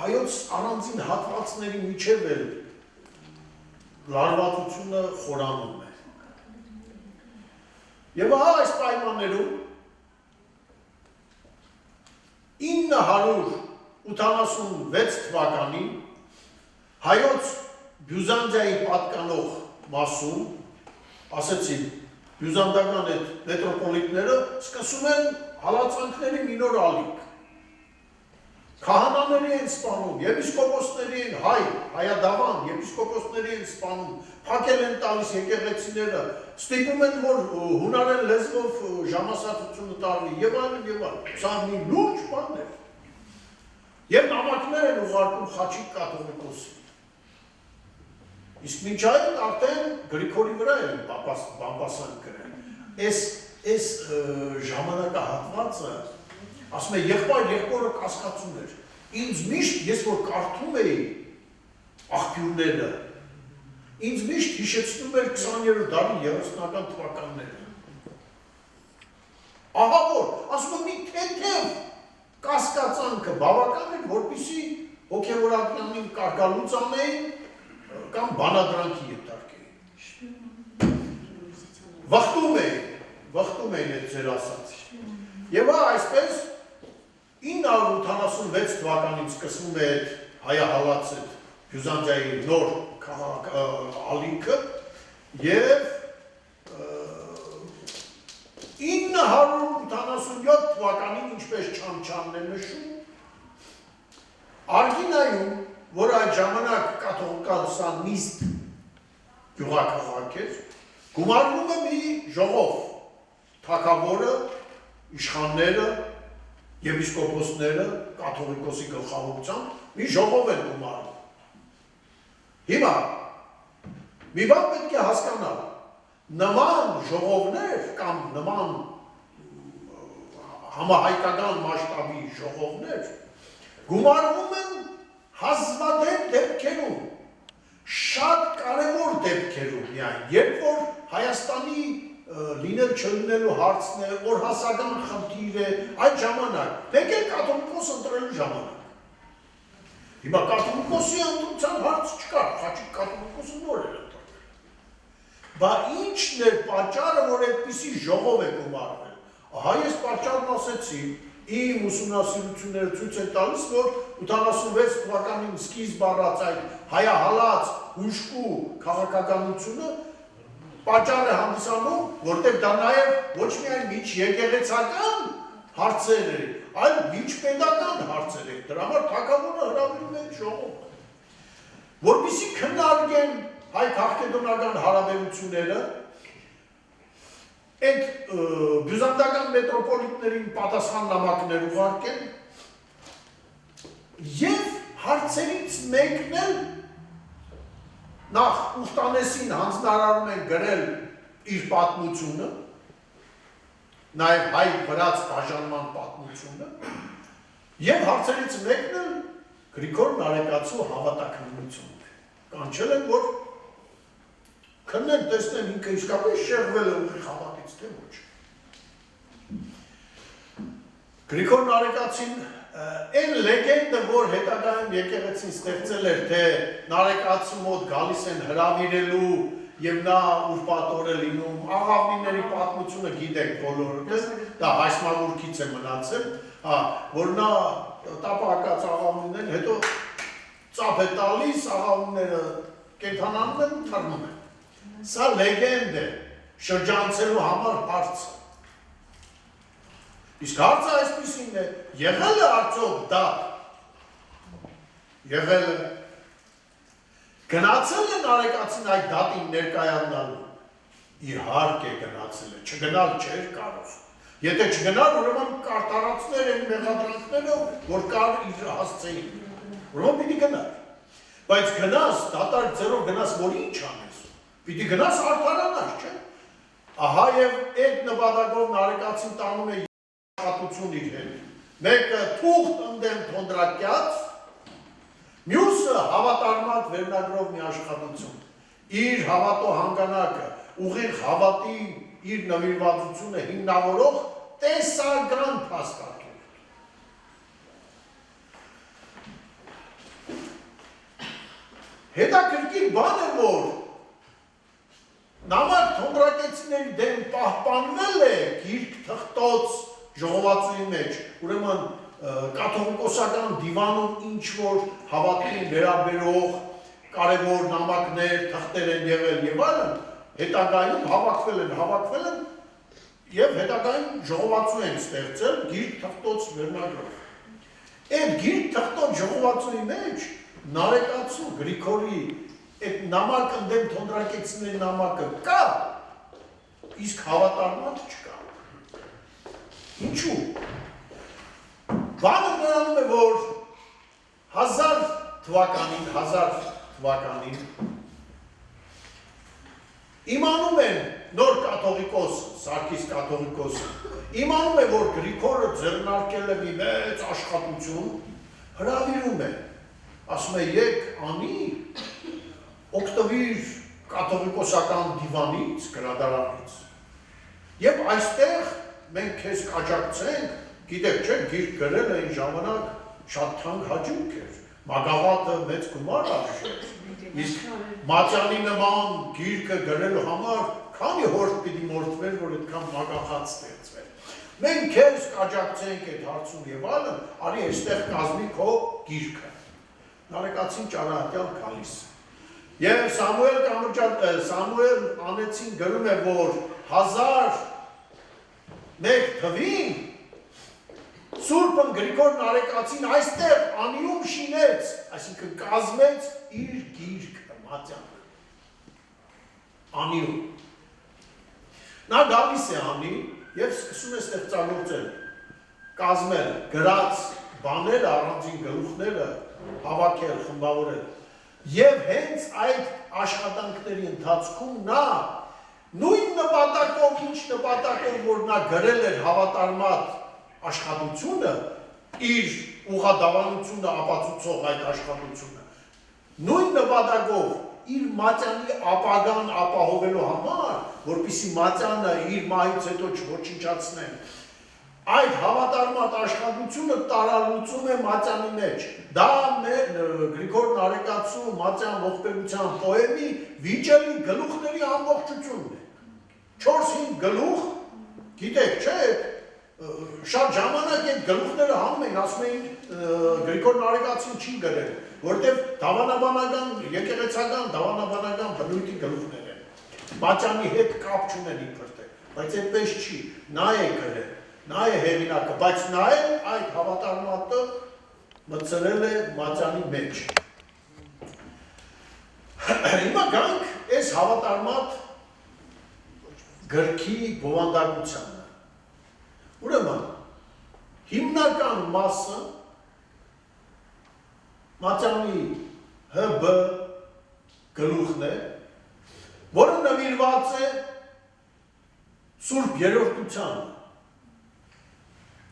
հայոց առանձին հատվածների միջև էլ լարվածությունը խորանում է։ Եվ ահա այս պայմաններում 986 թվականին հայոց Բյուզանդիայի պատկանող մասում, ասեցի, բյուզանդական այդ մետրոպոլիտները սկսում են հալածանքների մի նոր ալիք։ Քահանաների են սպանում, եպիսկոպոսների են հայադավան, եպիսկոպոսների են սպանում, փակել են տալիս եկեղեցիները, ստիպում են, որ հունարեն լեզվով ժամասացությունը տարվի, եւ այլն, եւ այլն։ Սա մի լուրջ բան էր։ Եվ նամակներ են ուղարկում Խաչիկ կաթողիկոսին։ Իսկ մինչ այդ արդեն Գրիգորի վրա են բամբասան գրել։ Այս ժամանակահատվածը, ասում է, եղբայրը կասկածում էր։ Ինձ միշտ, ես որ կարդում էի աղբյուրները, ինձ միշտ հիշեցնում էր 20-րդ դարի 30-ական թվականները։ Ահա որ, ասում է, մի թեթև կասկածանքը բավական էր, որպեսզի հոգևորականին կարգալուց անեին կամ բանադրանքի ենթարկեին։ Վախտում էին այդ ձեր ասած։ Եվ այսպես 986 թվականից սկսվում է այդ հայահալած Բյուզանդիայի նոր ալիքը և 987 թվականին, ինչպես չան-չանն է նշում, Արգինայում, որ այդ ժամանակ կաթողիկոսանիստ գյուղաքաղաք էր, գումարվում է մի ժողով, թագավորը, իշխանները, եպիսկոպոսները, կաթողիկոսի գլխավորությամբ, մի ժողով են գումարում։ Հիմա, մի բան պետք է հասկանալ, նման ժողովներ կամ նման համահայկական մասշտաբի ժողովներ գումարվում են հազվադեպ դեպքերում, շատ կարևոր դեպքերում միայն, երբ որ Հայաստանի լինել չլինելու հարցն է, օրհասական խնդիր է, այդ ժամանակ, մեկ էլ կաթողիկոս ընտրելու ժամանակ։ Հիմա կաթողիկոսի ընտրության հարց չկար, Խաչիկ կաթողիկոսը նոր էր ընտրվել։ Բա ինչն էր պատճառը, որ այդպիսի ժողով է գումարվել։ Ահա ես պատճառն ասեցի, իմ ուսումնասիրությունները ցույց են տալիս, որ 86 թվականին սկիզբ առած այդ հայահալած հուժկու քաղաքականությունը պատճառ է հանդիսանում, որտեղ դա նաև ոչ միայն միջեկեղեցական հարցեր է, այլ միջպետական հարցեր է։ Դրա համար թագավորը հրավիրում է ժողովը, որպեսզի քննարկեն հայ քաղաքական հարաբերությունները, այդ բյուզանդական մետրոպոլիտներին պատասխան նամակներ ուղարկեն և հարցերից մեկն էլ նախ Ուխտանեսին հանձնարարում են գրել իր պատմությունը, նաև հայ վրաց բաժանման պատմությունը, և հարցերից մեկն էլ Գրիգոր Նարեկացու հավատաքննությունը։ Կանչել են, որ քննեն, տեսնեն ինքը իսկապես շեղվել է ուղիղ հավատից, թե ոչ։ Գրիգոր Նարեկացին այն լեգենդը, որ հետագայում եկեղեցին ստեղծել էր, թե Նարեկացու մոտ գալիս են հրավիրելու և նա ուրպատոր է լինում, աղավնիների պատմությունը գիտեք բոլորը, դա Հայսմավուրքից է մնացել, որ նա տապակած աղավնիներ, հետո ծափ է տալիս, աղավնիները կենդանանում են, թռնում են։ Սա լեգենդ է, շրջանցելու համար հարցը։ Իսկ հարցը այսպիսին է, եղել է արդյոք դա, եղել է, գնացել է Նարեկացին այդ դատին ներկայանալու, իհարկե գնացել է, չգնալ չէր կարող, եթե չգնալ, ուրեմն կարտարածներ են մեղադրանքները, որ կար իր հասցեին, ուրեմն պիտի գնալ, բայց գնաս, դատարկ ձերով գնաս, որ ինչ անես, պիտի գնաս արդարանար, չէ, ահա և այդ նպատակով Նարեկացին տանում է աշխատություն իր հետ, մեկը թուղթ ընդեմ թոնդրակյաց, մյուսը հավատարմատ վերնագրով մի աշխատություն, իր հավատո հանգանակը, ուղիղ հավատի իր նվիրվածությունը հիմնավորող տեսական փաստաթուղթ։ Հետաքրքիր բան է, որ նամակ թոնդրակեցիների դեմ պահպանվել է գիրք թղթոց ժողովածուի մեջ, ուրեմն կաթողիկոսական դիվանում ինչ-որ հավատքին վերաբերող կարևոր նամակներ, թղթեր են եղել և այլն, հետագայում հավաքվել են և հետագայում ժողովածու են ստեղծել գիրք թղթոց վերնագրով։ Այդ գիրք թղթոց ժողովածուի մեջ Նարեկացու Գրիգորի այդ նամակ ընդեմ թոնդրակեցիների նամակը կա, իսկ հավատարմատ չկա։ Ինչու՞։ Բանը նրանում է, որ 1000 թվականին իմանում են նոր կաթողիկոս, Սարգիս կաթողիկոսը, իմանում է, որ Գրիգորը ձեռնարկել է մի մեծ աշխատություն, հրավիրում է, ասում է եկ անի, օգտվիր կաթողիկոսական դիվանից, գրադարանից, և այստեղ մենք քեզ կաջակցենք, գիտեք չէ, գիրք գրել այն ժամանակ շատ թանկ հաճույք էր, մագաղատը մեծ գումար արժեր, իսկ Մատյանի նման գիրքը գրելու համար քանի հորդ պիտի մորթվեր, որ այդքան մագաղատ ստեղծվեր։ Մենք քեզ կաջակցենք այդ հարցում և այլն, արի այստեղ կազմի քո գիրքը։ Նարեկացին ճարահատյալ գալիս։ Եվ Սամուել Անեցին գրում է, որ 1001 թվին Սուրբն Գրիգոր Նարեկացին այստեղ անիում շինեց, այսինքն կազմեց իր գիրքը Մատյանը։ Անիում։ Նա գալիս է անի և սկսում է ստեղծագործել, կազմել, գրած բաները, առանձին գլուխները, հավաքել, խմբավորել։ Եվ հենց այդ աշխատանքների ընթացքում նա նույն նպատակով, ինչ նպատակով, որ նա գրել էր հավատարմատ աշխատությունը, իր ուղղադավանությունը ապացուցող այդ աշխատությունը։ Նույն նպատակով իր մատյանի ապագան ապահովելու համար, որպեսզի մատյանը իր մահից հետո չոչնչացնեն, այդ հավատարմատ աշխատությունը տարալուծում է մատյանի մեջ։ Դա Գրիգոր Նարեկացու մատյան ողբերգության պոեմի վիճելի գլուխների ամբողջությունն է։ 4-5 գլուխ, գիտեք, չէ, շատ ժամանակ այդ գլուխները հանում էին, ասում էին Գրիգոր Նարեկացին չի գրել, որտեղ դավանաբանական, եկեղեցական, դավանաբանական բնույթի գլուխներ են։ Մատյանի հետ կապ չունեն իբրտե, բայց այդպես չի, նա է գրել, նա է հեղինակը, բայց նա էլ այդ հավատարմատը մտցրել է մատյանի մեջ։ Հիմա գանք այս հավատարմատ գրքի բովանդակությանը։ Ուրեմն, հիմնական մասը մատյանի հբ գլուխն է, որը նվիրված է Սուրբ Երրորդությանը,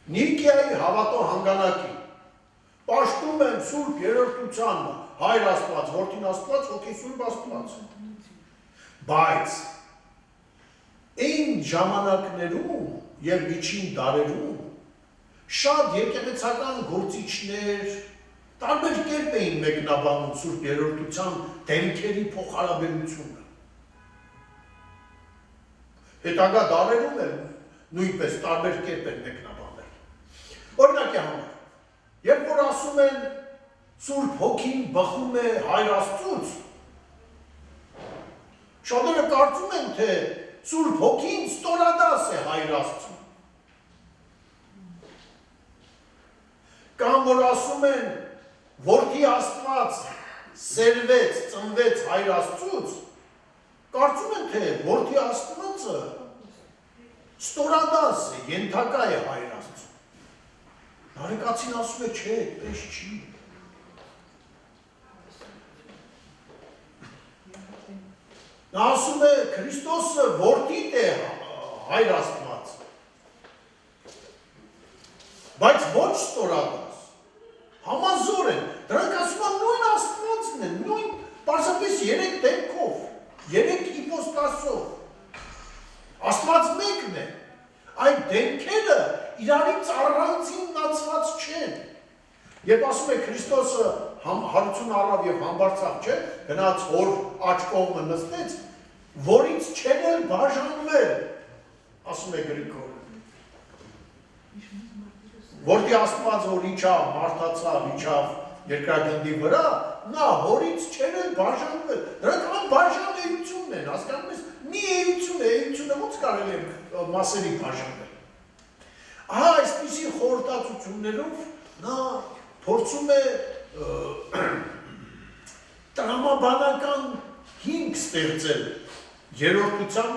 Նիկիայի հավատո հանգանակին, պաշտում եմ Սուրբ Երրորդությանը, Հայր Աստված, Որդին Աստված, Հոգի Սուրբ Աստված։ Բայց այն ժամանակներում և միջին դարերում շատ եկեղեցական գործիչներ տարբեր կերպ էին մեկնաբանում Սուրբ Երրորդության դեմքերի փոխհարաբերությունը։ Հետագա դարերում էլ նույնպես տարբեր կերպ են մեկնաբանել։ Օրինակի համար, երբ որ ասում են Սուրբ Հոգին բխում է Հայր Աստծուց, շատերը կարծում են, թե Սուրբ Հոգին ստորադաս է Հայր Աստծուն։ Կամ որ ասում են, Որդի Աստված սերվեց, ծնվեց Հայր Աստծուց, կարծում են, թե Որդի Աստվածը ստորադաս է, ենթակա է Հայր Աստծուն։ Նարեկացին ասում է, չէ, այդպես չի։ Նա ասում է, Քրիստոսը որդիդ է Հայր Աստված, բայց ոչ ստորադաս, համազոր են, դրանք ասում են նույն Աստվածն են, նույն պարզապես 3 դեմքով, 3 իպոստասով, Աստված մեկն է, այդ դեմքերը իրարից առանձին նացված չեն, երբ ասում է Քրիստոսը հարություն առավ և համբարձավ չէ, գնաց հոր աջ կողմը նստեց, որից չեն էլ բաժանվել, ասում է Գրիգորը։ Որդի Աստված որ իջավ, մարդացավ, իջավ երկրագնդի վրա, նա հորից չեն էլ բաժանվել, դրանք անբաժան էությունն են, հասկանում ես, մի էություն է, էությունը ոնց կարելի է մասերի բաժանվել։ Ահա այսպիսի խորհրդածություններով նա փորձում է տրամաբանական հիմք ստեղծել երրորդության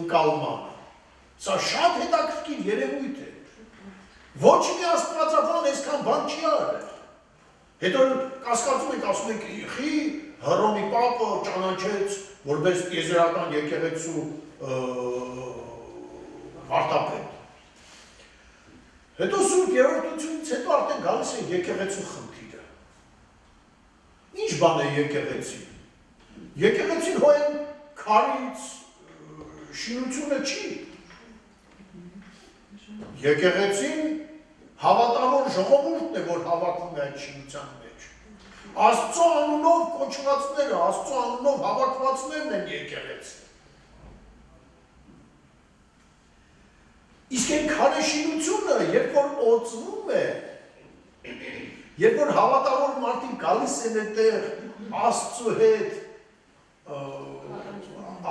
ընկալմանը։ Սա շատ հետաքրքիր երևույթ է։ Ոչ մի աստվածաբան այսքան բան չի արել։ Հետո կասկածում եք, ասում եք, խի Հռոմի պապը ճանաչեց որպես տիեզերական եկեղեցու վարդապետ։ Հետո Սուրբ Երրորդությունից հետո արդեն գալիս է եկեղեցու խնդիրը։ Ինչ բան է եկեղեցին։ Եկեղեցին հոյեն քարից շինությունը չի։ Եկեղեցին հավատավոր ժողովուրդն է, որ հավաքվում է այդ շինության մեջ։ Աստծո անունով կոչվածները, Աստծո անունով հավաքվածներն են եկեղեցին։ Իսկ այն քարեշինությունը, երբ որ օծվում է, երբ որ հավատավոր մարդիկ գալիս են այդտեղ Աստծո հետ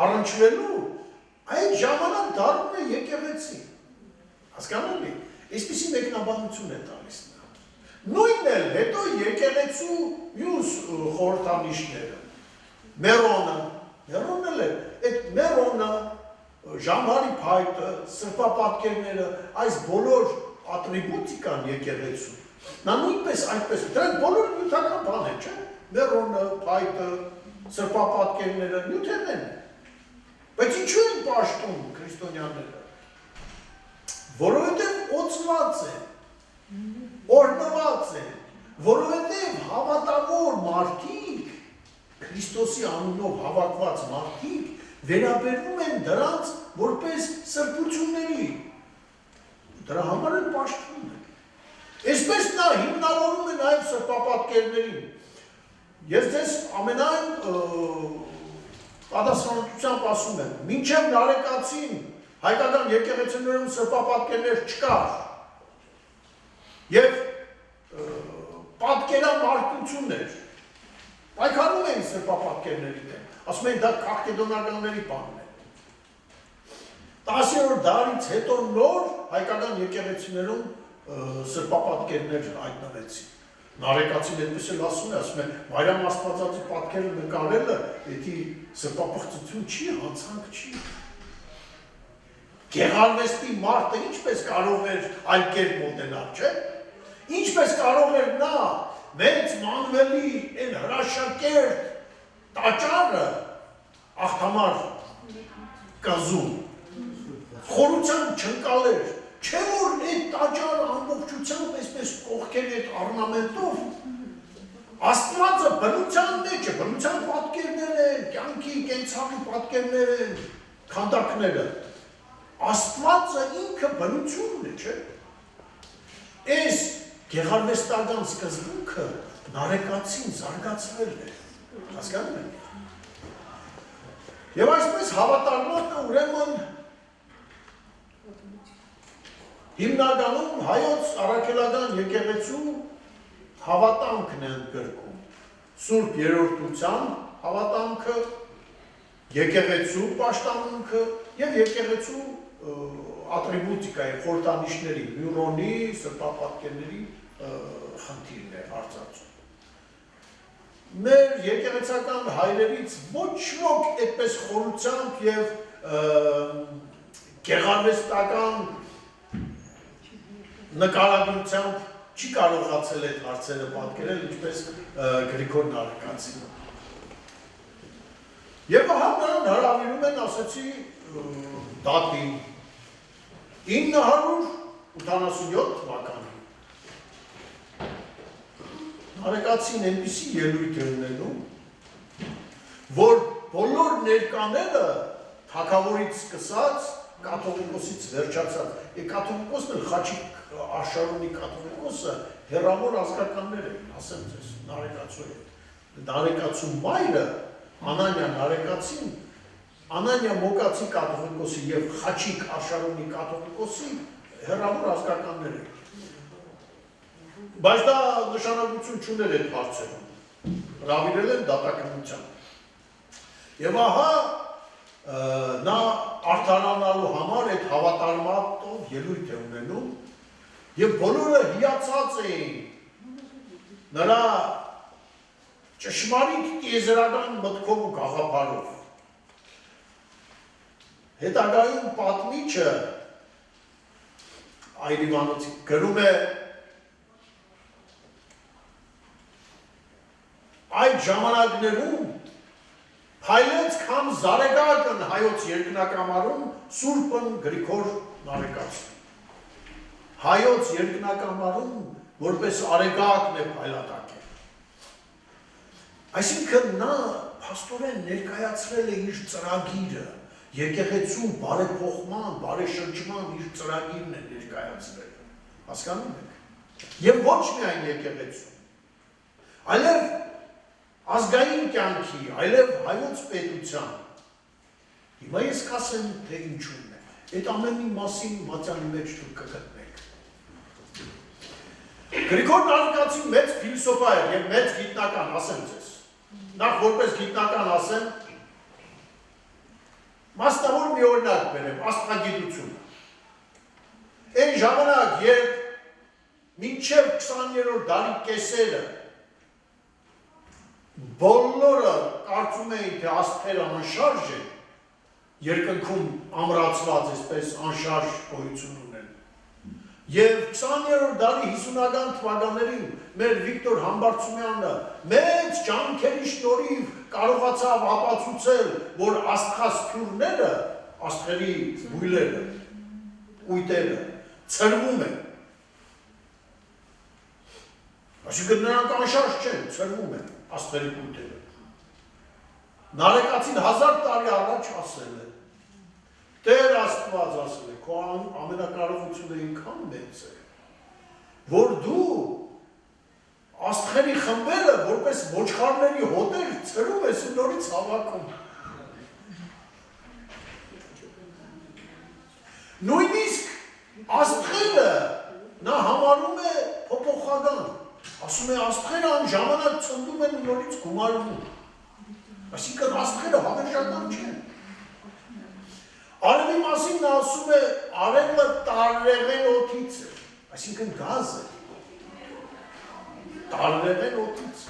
առնչվելու, այդ ժամանակ դառնում է եկեղեցի։ Հասկանում եք, այսպիսի մեկնաբանություն է տալիս նա։ Նույնն էլ հետո եկեղեցու մյուս խորհրդանիշները, Մերոնն էլ է, այդ Մերոնը, Ժամհարի փայտը, սրբապատկերները, այս բոլոր ատրիբուտիկան եկեղեցու, նա նույնպես այդպես, դրանք բոլոր նյութական բան է, չէ՞, Մերոնը, փայտը, սրբապատկերները նյութեր են, բայց ինչու են պաշտում քրիստոնյաները, որովհետև օծված է, որովհետև հավատավոր մարդիկ, Քրիստոսի անունով հավաքված մարդիկ վերաբերվում են դրանց որպես սրբությունների, դրա համար են պաշտվում են։ Այսպես նա հիմնավորում է նաև սրբապատկերներին։ Ես ձեզ ամենայն պատասխանատվությամբ ասում եմ, մինչև նարեկացին հայկական եկեղեցիներում սրբապատկերներ չկար և պատկերամարտություն էր, պայքարում էին սրբապատկերների դեմ, ասում են դա կաղկեդոնականների բանն է։ 10-րդ դարից հետո նոր հայկական եկեղեցիներում սրբապատկերներ հայտնվեցին։ Նարեկացին այդպես էլ ասում է, Մարիամ Աստվածածի պատկերը նկարելը, եթե սրբապղծություն չի, հանցանք չի։ Գեղարվեստի մարդը ինչպես կարող էր այլ կերպ մոտենալ, չէ՞։ Ինչպես կարող էր նա մեծ Մանուելի այն հրաշակերտ տաճարը աղթամար կազում, խորությամբ չընկալեր, չէ որ այդ տաճարը ամբողջությամբ այսպես կողքերի այդ առնամենտով Աստվածը բնության մեջ է, բնության պատկերներ են, կյանքի, կենցաղի պատկերներ են, քանդակները։ Աստվածը ինքը բնությունն է, չէ՞։ Այս գեղարվեստական սկզբունքը նարեկացին զարգացվել է, հասկանում եք։ Եվ այսպես հավատարմատը ուրեմն հիմնականում հայոց առաքելական եկեղեցու հավատամքն է ընդգրկում, Սուրբ Երրորդության հավատամքը, եկեղեցու պաշտամունքը և եկեղեցու ատրիբուտիկայի, խորհրդանիշների, մյուրոնի, սրբապատկերների խնդիրն է արծարծում։ Մեր եկեղեցական հայրերից ոչ ոք այդպես խորությամբ և գեղարվեստական նկարագրությամբ չի կարողացել այդ հարցերը պատկերել, ինչպես Գրիգոր Նարեկացին։ Եվ ահա նրան հրավիրում են, ասեցի, դատին 987 թվականին։ Նարեկացին այնպիսի ելույթ է ունենում, որ բոլոր ներկաները թագավորից սկսած, կաթողիկոսից վերջացած, կաթողիկոսն էլ Խաչիկ Աշարոնի կաթողիկոսը հեռավոր ազգականներ են, ասեմ ձեզ, Նարեկացու հետ։ Նարեկացու մայրը, Անանյա Նարեկացին, Անանյա Մոկացի կաթողիկոսի և Խաչիկ Աշարոնի կաթողիկոսի հեռավոր ազգականներ են։ Բայց դա նշանակություն չուներ այդ հարցերում, հրավիրել են դատաքննության։ Եվ ահա նա արդարանալու համար այդ հավատարմատով ելույթ է ունենում և բոլորը հիացած էին նրա ճշմարիտ տիեզերական մտքով ու գաղափարով։ Հետագայում պատմիչը Այրիվանոցի գրում է այդ ժամանակներում փայլեց կամ զարեգակն հայոց երկնակամարում Սուրբն Գրիգոր Նարեկացին։ Հայոց երկնակամարում որպես արեգակն է փայլատակել։ Այսինքն նա փաստորեն ներկայացրել է իր ծրագիրը, եկեղեցու բարեփոխման, բարեշրջման իր ծրագիրն է ներկայացրել։ Հասկանում եք։ Եվ ոչ միայն եկեղեցու, այլև ազգային կյանքի, այլև հայոց պետության։ Հիմա ես կասեմ, թե ինչու՞ն է։ Այդ ամենի մասին մատյանի մեջ դուք կգտնեք։ Գրիգոր Նարեկացին մեծ փիլիսոփա էր և մեծ գիտնական, ասեմ ձեզ։ Նախ որպես գիտնական ասեմ, մասնավոր մի օրինակ բերեմ, աստղագիտությունը։ Այն ժամանակ, երբ մինչև 20-րդ դարի կեսերը բոլորը կարծում էին, թե աստղերը անշարժ են, երկնքում ամրացված այսպես անշարժ գոյություն ունեն։ Եվ 20-րդ դարի 50-ական թվականներին մեր Վիկտոր Համբարձումյանը մեծ ջանքերի շնորհիվ կարողացավ ապացուցել, որ աստղասփյուռները, աստղերի բույլերը, կույտերը ցրվում են։ Այսինքն նրանք անշարժ չեն, ծրվում են աստղերի կույտերը։ Նարեկացին 1000 տարի առաջ ասել է, Տեր Աստված ասել է, քո ամենակարողությունը ինքան մեծ է, որ դու աստղերի խմբերը որպես ոչխարների հոտեր ծրում ես ու նորից հավաքում։ Նույնիսկ աստղերը նա համարում է փոփոխական, ասում է աստղերը անժամանակ ծնվում են ու նորից գումարվում։ Այսինքն աստղերը հավերժական չեն։ Արևի մասին նա ասում է արևը տարրեղեն օդից է, այսինքն գազ է, տարրեղեն օդից։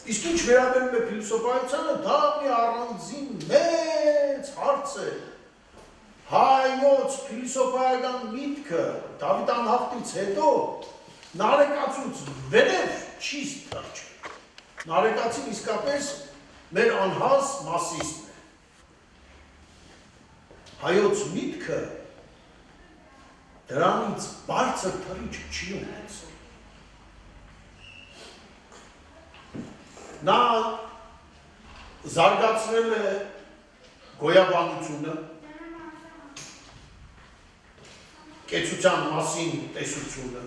Իսկ ինչ վերաբերում է փիլիսոփայությանը, դա մի առանձին մեծ հարց է։ Հայոց փիլիսոփայական միտքը Դավիթ անհավտից հետո նարեկացուց վերև չի ստեղծել։ Նարեկացին իսկապես մեր անհաս մասիսն է։ Հայոց միտքը դրանից բարձր թռիչք չի ունեցել։ Նա զարգացրել է գոյաբանությունը, կեցության մասին տեսությունը,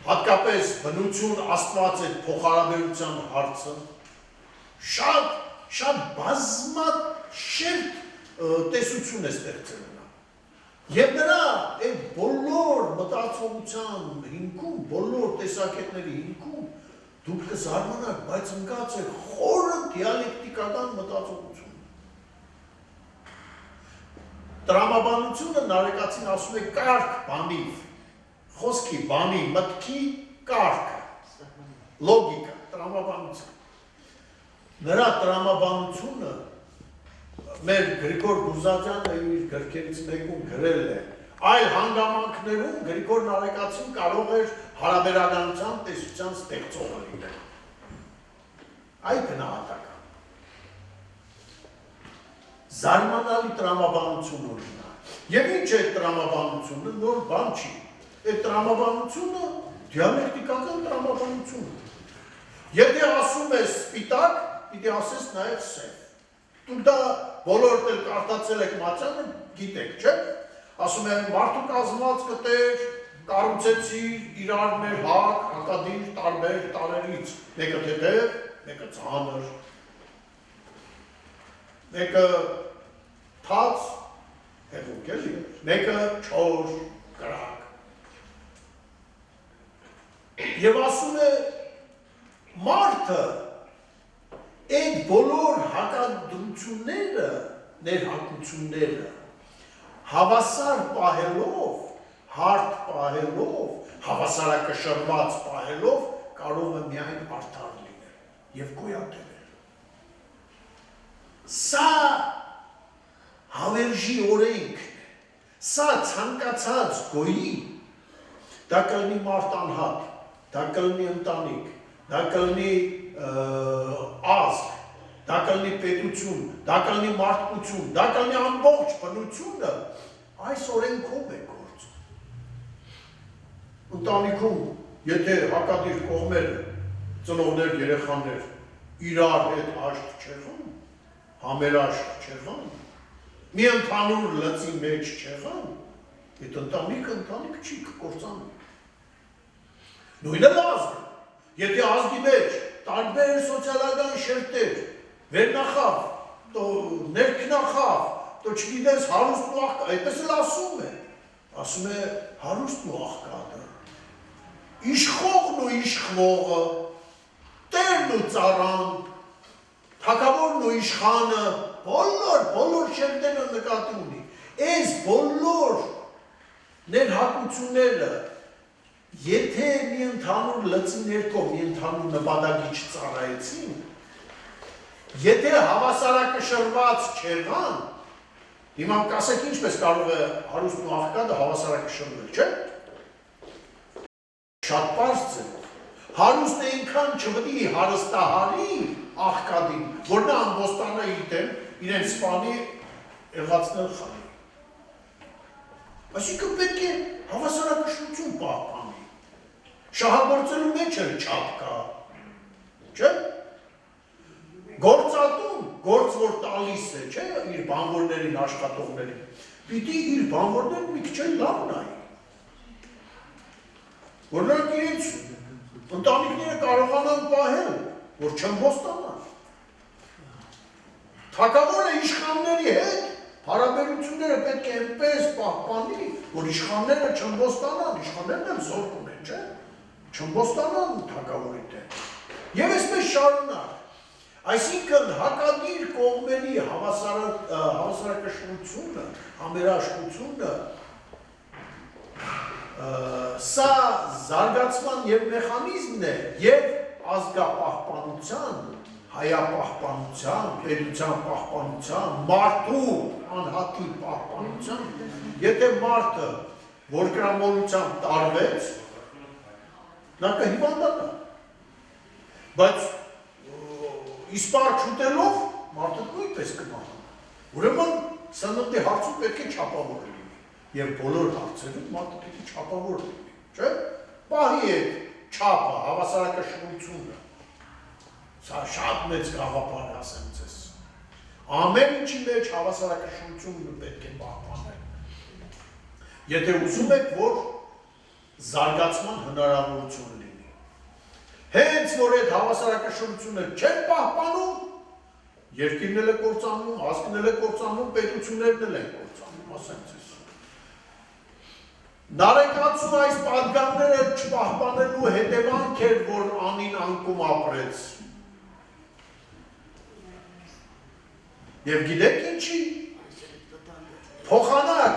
հատկապես բնություն աստված այդ փոխհարաբերության հարցը, շատ բազմաշերտ տեսություն է ստեղծել նա։ Եվ նրա այդ բոլոր մտածողության հիմքում, բոլոր տեսակետների հիմքում դուք կզարմանաք, բայց ընկած է խորը դիալեկտիկական մտածողություն։ Տրամաբանությունը նարեկացին ասում է կարգ բանիվ, խոսքի, բանի, մտքի կարգը, լոգիկա, տրամաբանություն։ Նրա տրամաբանությունը մեր Գրիգոր Գուզաջյանը իր գրքերից մեկում գրել է, այլ հանգամանքներում Գրիգոր Նարեկացին կարող էր հարաբերականության տեսության ստեղծողը լինել։ Այդ գնահատական։ Զարմանալի տրամաբանություն ունենա։ Եվ ինչ է տրամաբանությունը, նոր բան չի։ Այդ տրամաբանությունը դիալեկտիկական տրամաբանություն է։ Եթե ասում ես սպիտակ, պիտի ասես նաև սև։ Դուք դա բոլորդ էլ կարդացել եք Մատյանը, գիտեք, չէ՞։ Ասում են մարդու կազմած կտեր, կառուցեցիր իրար մեր հակ, հակադիր տարբեր տարերից, մեկը թեթև, մեկը ծանր, մեկը թաց, հեղուկ էլի, մեկը չոր, կրակ։ Եվ ասում է մարդը այդ բոլոր հակադրությունները, ներհակությունները հավասար պահելով, հարթ պահելով, հավասարակշռված պահելով կարող է միայն արդար լինել եւ գոյատևել։ Սա հավերժի օրենքն է, սա ցանկացած գոյի, դա կլինի մարդ անհատ, դա կլինի ընտանիք, դա կլինի ազգ, դա կլինի պետություն, դա կլինի մարդկություն, դա կլինի ամբողջ բնությունը, այս օրենքով է գործում։ Ընտանիքում, եթե հակադիր կողմերը, ծնողներ, երեխաներ, իրար հետ հաշտ չեղան, համերաշտ չեղան, մի ընդհանուր լծի մեջ չեղան, այդ ընտանիքը ընտանիք չի կկործանում։ Նույնը ազգը, եթե ազգի մեջ տարբեր սոցիալական շերտեր, վերնախավ, տո ներքնախավ, տո չգիտես հարուստ ու աղկա, այդպես էլ ասում է հարուստ ու աղկատը, իշխողն ու իշխվողը, տերն ու ծառան, թագավորն ու իշխանը, բոլոր շերտերը նկատի ունի, այս բոլոր ներհակությունները, եթե մի ընդհանուր լծի ներքո, մի ընդհանուր նպատակի չծառայեցին, եթե հավասարակշռված չեղան, հիմա կասեք ինչպես կարող է հարուստն ու աղքատը հավասարակշռվել, չէ՞։ Շատ պարզ ձևով։ Հարուստը այնքան չպետք է հարստահարի աղքատին, որ նա ամբոստանա իր դեմ, իրեն սպանի եղածներ խաղի։ Այսինքն պետք է հավասարակշռություն պահպանի։ Շահագործելու մեջ էլ չափ կա, չէ՞։ Գործատուն, գործ որ տալիս է, չէ՞, իր բանվորներին, աշխատողներին, պիտի իր բանվորներին մի քիչ էլ լավ նայի։ Որ նրանք իրենց ընտանիքները կարողանան պահել, որ չըմբոստանան։ Թագավորը իշխանների հետ հարաբերությունները պետք է այնպես պահպանի, որ իշխանները չըմբոստանան, իշխաններն էլ զորք ունեն, չէ՞, չըմբոստանան թագավորի դեմ։ Եվ այսպես շարունակ։ Այսինքն հակադիր կողմերի հավասարակշռությունը, համերաշխությունը, սա զարգացման և մեխանիզմն է և ազգապահպանության, հայապահպանության, պետության պահպանության, մարդու անհատի պահպանության, եթե մարդը որկրամոլությամբ տարվեց, նա կհիվանդանա, բայց իսպար չուտելով մարդը նույնպես կմահանա։ Ուրեմն սննդի հարցում պետք է չափավոր լինի և բոլոր հարցերում մարդը պետք է չափավոր լինի, չէ՞։ Պահի այդ չափը, հավասարակշռությունը, սա շատ մեծ գաղափար է, ասեմ ձեզ։ Ամեն ինչի մեջ հավասարակշռությունը պետք է պահպանել։ Եթե ուզում եք, որ զարգացման հնարավորություն լինի։ Հենց որ այդ հավասարակշռությունը չեն պահպանում, երկիրն էլ է կործանում, ազգն էլ է կործանում, պետություններն էլ են կործանում, ասեմ ձեզ։ Նարեկացու այս պատգամները չպահպանելու հետևանք էր, որ անին անկում ապրեց։ Եվ գիտեք ինչի, փոխանակ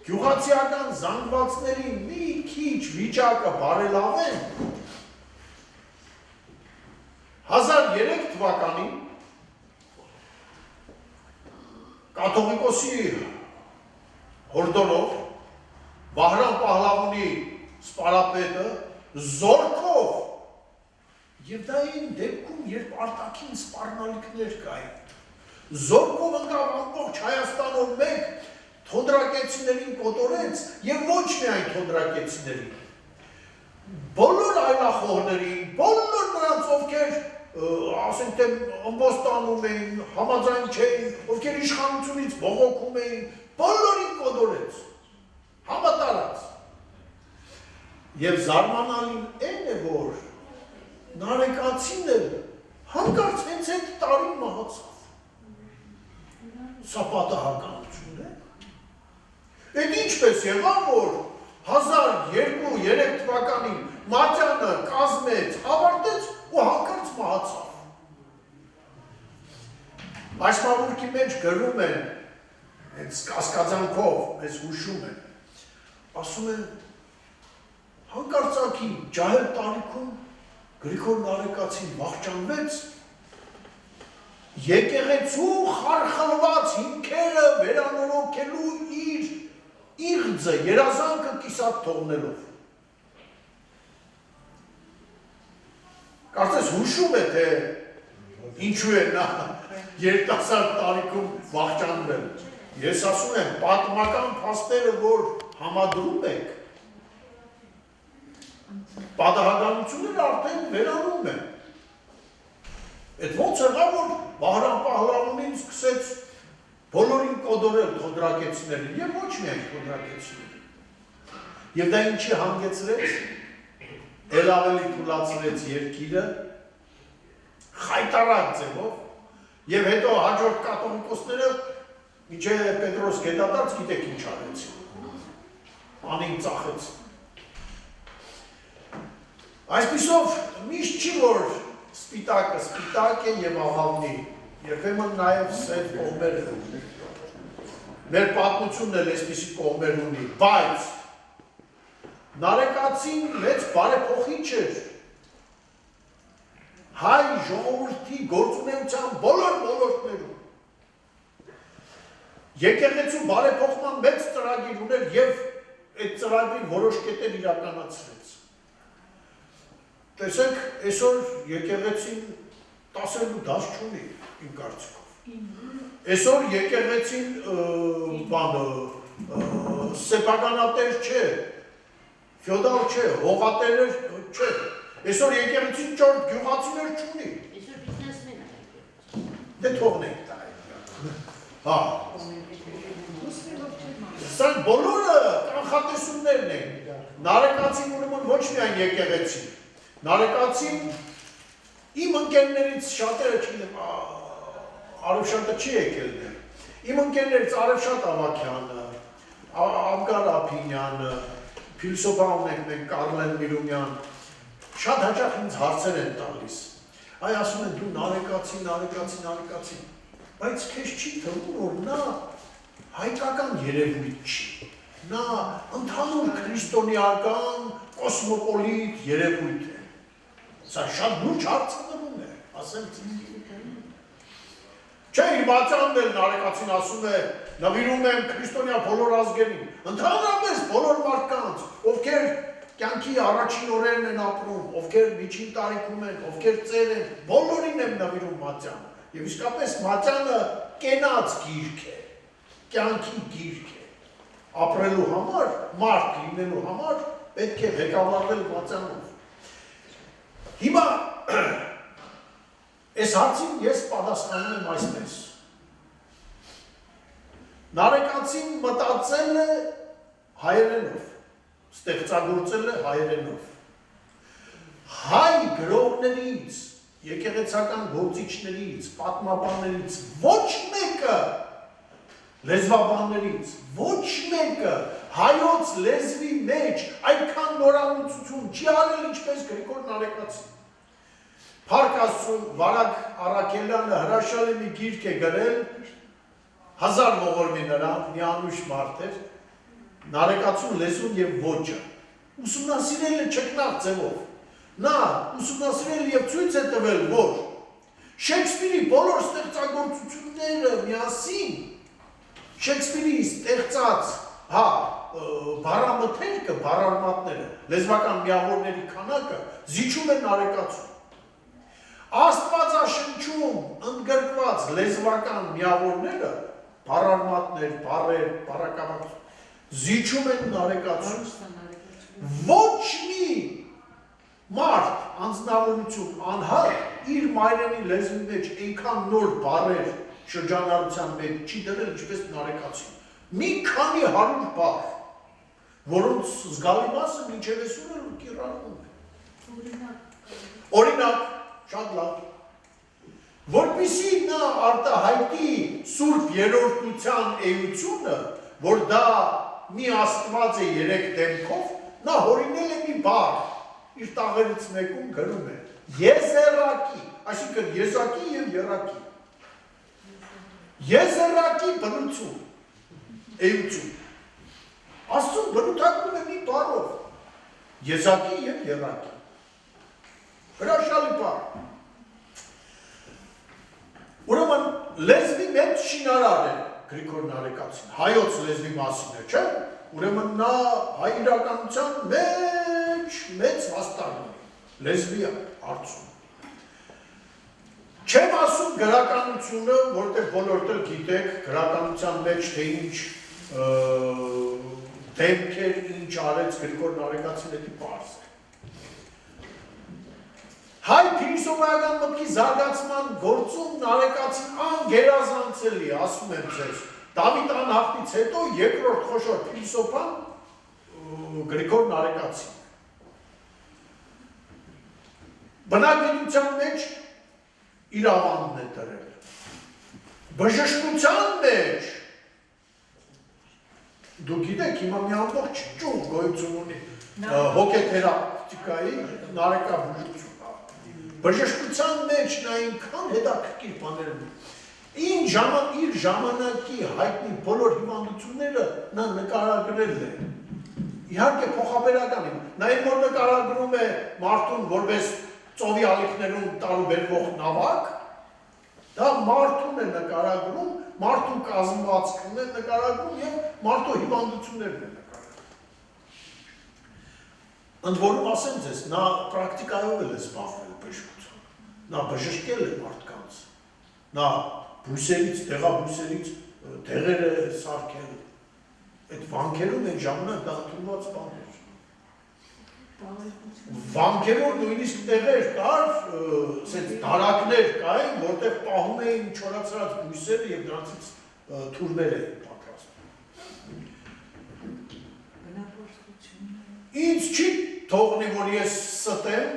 գյուղացիական զանգվածների մի քիչ վիճակը բարելավեն, 1003 թվականին կաթողիկոսի հորդորով Վահրամ Պահլավունի սպարապետը զորքով և դա այն դեպքում, երբ արտաքին սպառնալիքներ կային, զորքով ընկավ ամբողջ Հայաստանով մեկ թոնդրակեցիներին կոտորեց և ոչ միայն թոնդրակեցիներին, բոլոր այլախոհներին, բոլոր նրանց, ովքեր ասենք թե ըմբոստանում էին, համաձայն չէին, ովքեր իշխանությունից բողոքում էին, բոլորին կոտորեց, համատարած։ Եվ զարմանալին այն է, որ նարեկացին էլ հանկարծ հենց այդ տարին մահացավ։ Սա պատահականություն է։ Այդ ինչպես եղավ, որ 1002-3 թվականին Մատյանը կազմեց, ավարտեց ու հանկարծ մահացավ։ Այս մամուլքի մեջ գրում են, հենց կասկածանքով մեզ հուշում են, ասում են, հանկարծակի ջահել տարիքում Գրիգոր Նարեկացին վախճանվեց, եկեղեցու խարխլված հիմքերը վերանորոգելու իր իղձը, երազանքը կիսատ թողնելով։ Կարծես հուշում է, թե ինչու է նա երիտասարդ տարիքում վախճանվել։ Ես ասում եմ, պատմական փաստերը, որ համադրում եք, պատահականությունները արդեն վերանում են։ Այդ ոնց եղավ, որ Վահրամ Պահլավունին սկսեց բոլորին կոտորել թոնդրակեցիներին և ոչ միայն թոնդրակեցիներին։ Եվ դա ինչի հանգեցրեց, էլ ավելի թուլացրեց երկիրը, խայտարակ ձևով, և հետո հաջորդ կաթողիկոսները մինչև Պետրոս Գետադարձ գիտեք ինչ արեցին, անին ծախեցին։ Այսպիսով միշտ չի, որ սպիտակը սպիտակ է և աղավնի, երբեմն նաև սև կողմեր ունի։ Մեր պատմությունն էլ այսպիսի կողմեր ունի, բայց Նարեկացին մեծ բարեփոխիչ էր հայ ժողովրդի գործունեության բոլոր ոլորտներում։ Եկեղեցու բարեփոխման մեծ ծրագիր ուներ և այդ ծրագրի որոշ կետեր իրականացրեց։ Տեսեք, այսօր եկեղեցին տասելու դաս չունի, իմ կարծիքով։ Այսօր եկեղեցին սեփականատեր չէ, ֆյոդալ չէ, հողատեր չէ, այսօր եկեղեցին ճորտ գյուղացիներ չունի։ Այսօր բիզնեսմեն է։ Դե թողնենք դա։ Հա։ Սրանք բոլորը կանխատեսումներն են։ Նարեկացին ուրեմն ոչ միայն եկեղեցի։ Նարեկացին իմ ընկերներից շատերը չգիտեմ, Արևշատը չի եկել դեռ։ Իմ ընկերներից Արևշատ Ավագյանը, Աբգար Ափինյանը, փիլիսոփա ունենք մենք Կարլեն Միրումյան, շատ հաճախ ինձ հարցեր են տալիս։ Այ ասում են դու նարեկացի, բայց քեզ չի թվում, որ նա հայկական երևույթ չի։ Նա ընդհանուր քրիստոնեական կոսմոպոլիտ երևույթ է։ Սա շատ լուրջ հարցնում է, ասեմ չէ, իր բացանն էլ նարեկացին ասում է, նվիրում եմ քրիստոնյա բոլոր ազգերին, ընդհանրապես բոլոր մարդկանց, ովքեր կյանքի առաջին օրերն են ապրում, ովքեր միջին տարիքում են, ովքեր ծեր են, բոլորին եմ նվիրում Մատյանը։ Եվ իսկապես Մատյանը կենաց գիրք է, կյանքի գիրք է։ Ապրելու համար, մարդ լինելու համար պետք է ղեկավարվել Մատյանով։ Հիմա այս հարցին ես պատասխանում եմ այսպես։ Նարեկացին մտածել է հայերենով, ստեղծագործել է հայերենով։ Հայ գրողներից, եկեղեցական գործիչներից, պատմաբաններից ոչ մեկը, լեզվաբաններից ոչ մեկը հայոց լեզվի մեջ այդքան նորամուծություն չի արել ինչպես Գրիգոր Նարեկացին։ Փառք Աստծուն, Վարագ Առաքելյանը հրաշալի մի գիրք է գրել, 1000 ողորմի նրան, մի անուշ մարդ էր, Նարեկացուն լեզուն եւ ոճը։ Ուսումնասիրել է ճկնաղ ձևով։ Նա ուսումնասիրել եւ ցույց է տվել, որ Շեքսպիրի բոլոր ստեղծագործությունները միասին Շեքսպիրի ստեղծած, բառամթերքը, բառարմատները, լեզվական միավորների քանակը զիջում է Նարեկացուն։ Աստվածաշնչում ընդգրկված լեզվական միավորները, բառարմատներ, բառեր, բառակապակցություն, զիջում են Նարեկացուն։ Ոչ մի մարդ, անձնավորություն, անհատ իր մայրենի լեզվի մեջ այնքան նոր բառեր շրջանառության մեջ չի դրել ինչպես Նարեկացին։ Մի քանի 100 բառ, որոնց զգալի մասը մինչև այսօր էլ կիրառվում է։ Օրինակ, շատ լավ։ Որպեսզի նա արտահայտի Սուրբ Երրորդության էությունը, որ դա մի Աստված է 3 դեմքով, նա հորինել է մի բառ, իր տաղերից մեկում գրում է եզերակի, այսինքն եզակի եւ երակի։ Եզերակի բնություն, էություն։ Աստծուն բնութագրում է մի բառով, եզակի եւ երակի։ Հրաշալի բառ։ Ուրեմն լեզվի մեծ շինարար է Գրիգոր Նարեկացին, հայոց լեզվի մասին է, չէ՞։ Ուրեմն նա հայ իրականության մեծ հաստատ ունի, լեզվի հարցում։ Չեմ ասում գրականությունը, որտեղ բոլորդ էլ գիտեք, գրականության մեջ թե ինչ դեմքեր, ինչ արեց Գրիգոր Նարեկացին, էդի պարզ է։ Հայ փիլիսոփայական մտքի զարգացման գործում Նարեկացին անգերազանցելի, ասում եմ ձեզ, Դավիթ անհավտից հետո երկրորդ խոշոր փիլիսոփան Գրիգոր Նարեկացին։ Բնագիտության մեջ իր ավանդն է դրել։ Բժշկության մեջ, դուք գիտեք, հիմա մի ամբողջ ճյուղ գոյություն ունի հոգեթերապևտիկայի Նարեկա բժշկություն։ Բժշկության մեջ նա այնքան հետաքրքիր բաներ ունի։ Իր ժամանակի հայտնի բոլոր հիվանդությունները նա նկարագրել է։ Իհարկե փոխաբերական է։ Նա այն որ նկարագրում է մարդուն որպես ծովի ալիքներում տարուբերվող նավակ, դա մարդուն է նկարագրում, մարդու կազմվածքն է նկարագրում եւ մարդու հիվանդություններն է նկարագրում։ Ընդ որում ասեմ ձեզ, նա պրակտիկայով էլ է զբաղվել բժշկությամբ։ Նա բժշկել է մարդկանց։ Նա բույսերից, տեղաբույսերից դեղեր է սարքել։ Այդ վանքերում են ժամանակ դա ընդունված բան էր։ Վանքերում նույնիսկ տեղեր կար, դարակներ կային, որտեղ պահում էին չորացրած բույսերը և դրանցից թուրմեր էին պատրաստում։ Ինձ չի թողնի, որ ես ստեմ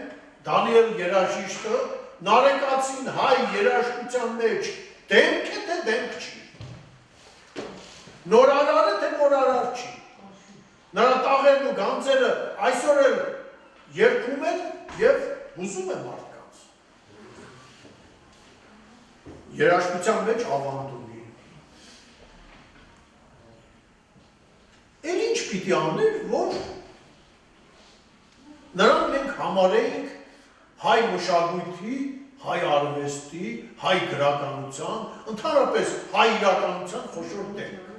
Դանիել երաժիշտը նարեկացին հայ երաժշտության մեջ դեմք է, թե դեմք չի։ Նորարար է, թե նորարար չի։ Նրա տաղերն ու գանձերը այսօր էլ երգում են և հուզում են մարդկանց։ Երաժշտության մեջ ավանդում է։ Էլ ինչ պիտի աներ, որ նրան մենք համարեինք հայ մշակույթի, հայ արվեստի, հայ գրականության, ընդհանրապես հայ իրականության խոշոր դեմք։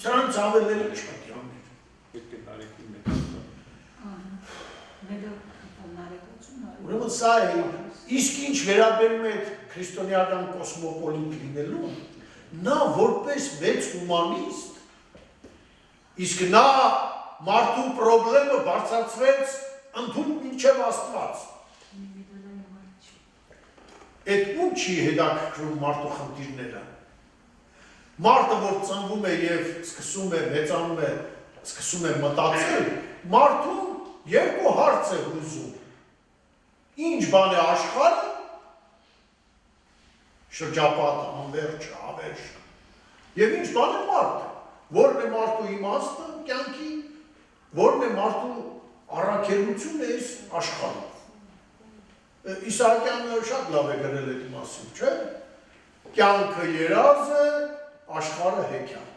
Սրանց ավել էլ ինչ պիտի աներ։ Ուրեմն սա է, իսկ ինչ վերաբերում է քրիստոնեական կոսմոպոլիտ լինելու, նա որպես մեծ հումանիստ, իսկ նա մարդու պրոբլեմը բարձրացրեց ընդհանուր մինչև Աստված։ Այդ ում չի հետաքրքրում մարդու խնդիրները։ Մարդը, որ ծնվում է և սկսում է, մեծանում է, սկսում է մտածել, մարդուն երկու հարց է հուզում։ Ինչ բան է աշխարհը, շրջապատը, անվերջը, ավերջը, և ինչ բան է մարդը, որն է մարդու իմաստը կյանքի, որն է մարդու առաքելությունը այս աշխարհում։ Իսահակյանը շատ լավ է գրել այդ մասին, չէ՞։ Կյանքը երազ է, աշխարհը հեքիաթ։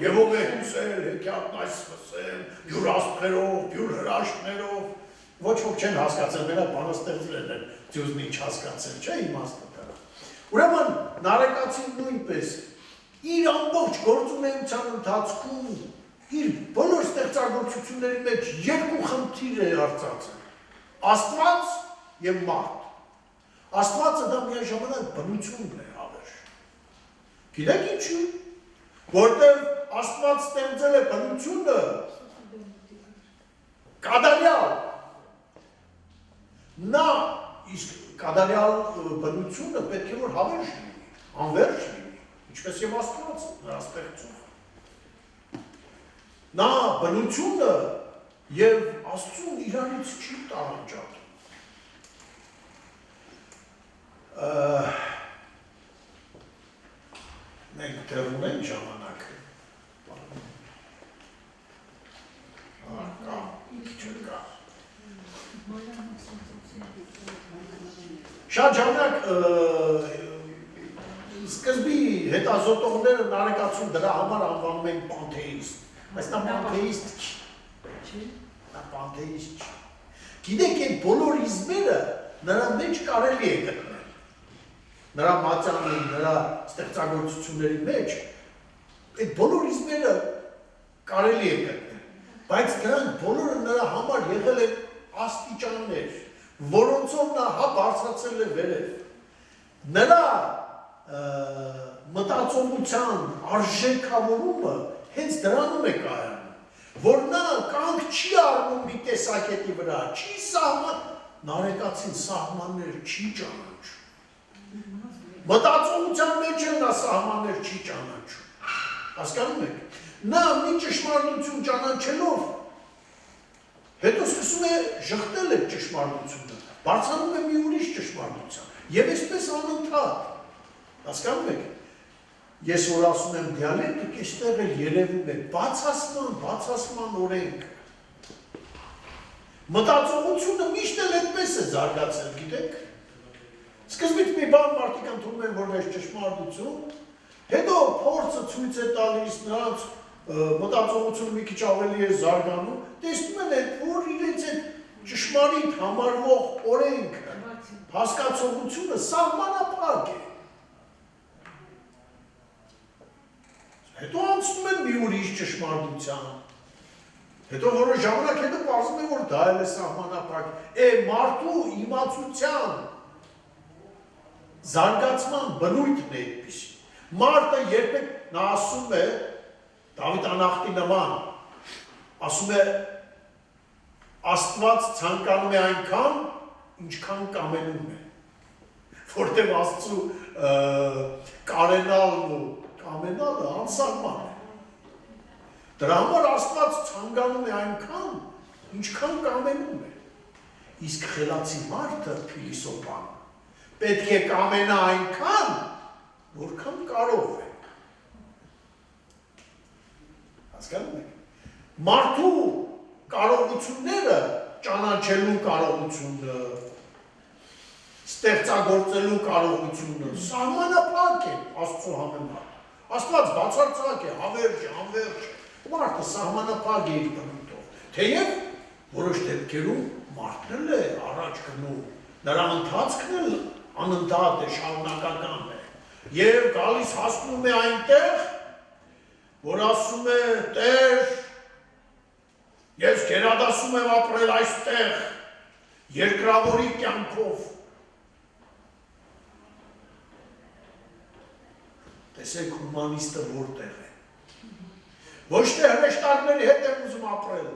Եվ ով է հուսել հեքիաթն այս սկսել, յուր աստղերով, յուր հրաշքներով, ոչ ոք չեն հասկացել, մենակ բանաստեղծներն են ձյուսն ինչ հասկացել, չէ՞ իմաստը դրա։ Ուրեմն նարեկացին նույնպես իր ամբողջ գործունեության ընթացքում իր բոլոր ստեղծագործությունների մեջ երկու խնդիր է արծացել. Աստված և մարդ։ Աստվածը դա միաժամանակ բնությունն է հավերժ։ Գիտեք ինչու՞։ Որտեղ Աստված ստեղծել է բնությունը կադարյալ։ Նա իսկ կադարյալ բնությունը պետք է որ հավերժ լինի, անվերջ լինի, ինչպես և Աստվածը նրա ստեղծումը։ Նա բնությունը և Աստծուն իրանից չի տարանջատում։ Մենք դեռ ունենք ժամանակ։ Շատ ժամանակ սկզբի հետազոտողները նարեկացուն դրա համար անվանում են պանթեիստ, բայց նա պանթեիստ չի։ Նա պանթեիստ չի։ Գիտեք, այդ բոլոր իզմերը նրա մեջ կարելի է գտնել։ Նրա մատյանի, նրա ստեղծագործությունների մեջ այդ բոլոր իզմերը կարելի է գտնել, բայց դրանք բոլորը նրա համար եղել են աստիճաններ, որոնցով նա հա բարձրացել է վերև։ Նրա մտածողության արժեքավորումը հենց դրանում է կայանում, որ նա կանգ չի առնում մի տեսակետի վրա, չի սահման, նարեկացին սահմաններ չի ճանաչում։ Մտածողության մեջ էլ նա սահմաններ չի ճանաչում։ Հասկանում եք։ Նա մի ճշմարտություն ճանաչելով, հետո սկսում է ժխտել այդ ճշմարտությունը, բարձրանում է մի ուրիշ ճշմարտության, և այսպես անընդհատ։ Հասկանում եք։ Ես որ ասում եմ դիալեկտիկ, այստեղ էլ երևում է բացասման օրենք։ Մտածողությունը միշտ էլ այդպես է զարգացել, գիտեք։ Սկզբից մի բան մարդիկ ընդունում են որպես ճշմարտություն, հետո փորձը ցույց է տալիս նրանց մտածողությունը մի քիչ ավելի է զարգանում, տեսնում են որ իրենց այդ ճշմարիտ համարվող օրենքը, հասկացողությունը սահմանափակ է։ Հետո անցնում են մի ուրիշ ճշմարտության, հետո որոշ ժամանակ հետո պարզվում է, որ դա էլ է սահմանափակ, մարդու իմացության զարգացման բնույթն է այդպիսի։ Մարդը երբեք նա ասում է, Դավիթ Ավետանախտի նման, ասում է Աստված ցանկանում է այնքան, ինչքան կամենում է, որտեղ Աստծու կարենալն ու կամենալը անսահման է։ Դրա համար Աստված ցանկանում է այնքան, ինչքան կամենում է։ Իսկ խելացի մարդը փիլիսոփան պետք է կամենա այնքան, որքան կարող է։ Հասկանում եք։ Մարդու կարողությունները ճանաչելու կարողությունը, ստեղծագործելու կարողությունը սահմանափակ է Աստծո համեմատ։ Աստված բացարձակ է, հավերժ, անվերջ, մարդը սահմանափակ է իր բնույթով։ Թեև որոշ դեպքերում մարդն է առաջ գնում, նրա ընթացքն էլ անընդհատ է, շարունակական է։ Եվ գալիս հասնում է այնտեղ, որ ասում է Տեր, ես գերադասում եմ ապրել այստեղ, երկրավորի կյանքով։ Տեսեք հումանիստը որտեղ է։ Ոչ թե հրեշտակների հետ եմ ուզում ապրել,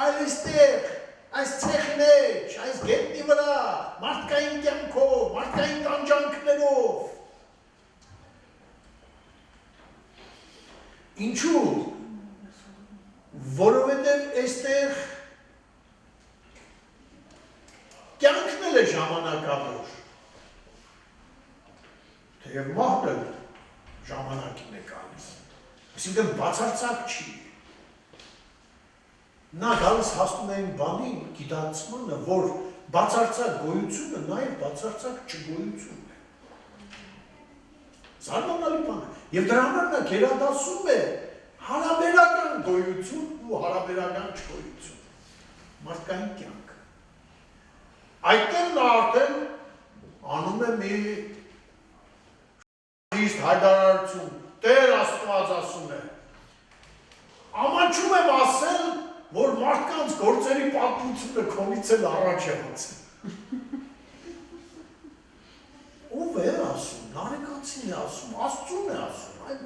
այլ այստեղ, այս ցեխի մեջ, այս գետնի վրա, մարդկային կյանքով, մարդկային տանջանքներով։ Ինչու՞։ Որովհետև այստեղ կյանքն էլ է ժամանակավոր, թեև մահն էլ ժամանակին է գալիս, այսինքն բացարձակ չի։ Նա գալիս հասնում է այն բանի գիտակցմանը, որ բացարձակ գոյությունը նաև բացարձակ չգոյություն է։ Զարմանալի բան է։ Եվ դրա համար նա գերադասում է հարաբերական գոյություն ու հարաբերական չգոյություն, մարդկային կյանք։ Այդտեղ նա արդեն անում է մի ճիշտ հայտարարություն, Տեր Աստված ասում է, ամաչում եմ ասել, որ մարդկանց գործերի պատմությունը քոնից էլ առաջ է անցել։ Ով է ասում, նարեկացին է ասում, Աստծուն է ասում, այլ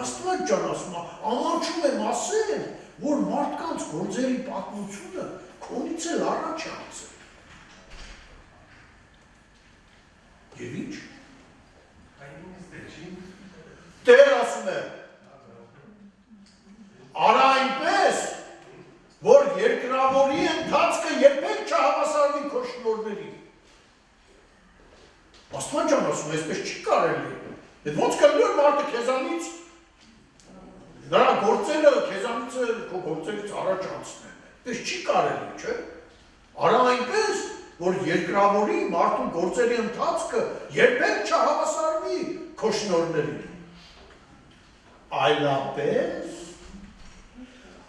Աստված ջան ասում, ամաչում եմ ասել, որ մարդկանց գործերի պատմությունը քոնից էլ առաջ է անցել։ Եվ ինչ։ Տեր ասում է, արա այնպես, որ երկրավորի ընթացքը երբեք չհավասարվի քո շնորհներին։ Աստված ջան ասում, այսպես չի կարելի։ Այդ ոնց կլինի որ մարդը քեզանից նրա գործերը քեզանից քո գործերից առաջ անցնեն։ Այդպես չի կարելի, չէ՞։ Արա այնպես, որ երկրավորի մարդու գործերի ընթացքը երբեք չհավասարվի քո շնորհներին։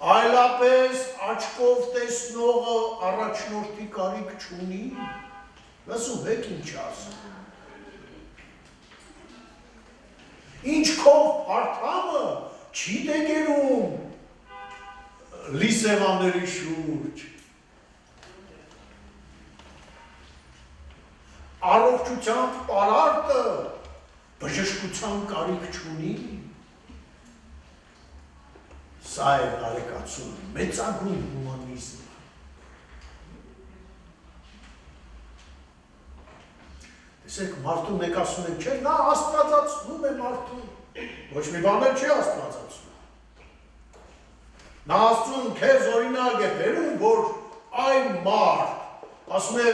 Այլապես աչքով տեսնողը առաջնորդի կարիք չունի։ Լսում եք ինչ ասում։ Ինչ քով հարթամը չի դեգերում լիսևաների շուրջ։ Առողջության պարարտը բժշկության կարիք չունի։ Սա է նարեկացուն, մեծագույն հումանիզմը։ Տեսեք, մարդու մեկ ասում են, չէ, նա աստվածացնում է մարդուն, ոչ մի բան չի աստվածացնում։ Նա ասում քեզ օրինակ է բերում, որ այն մարդ, ասում է,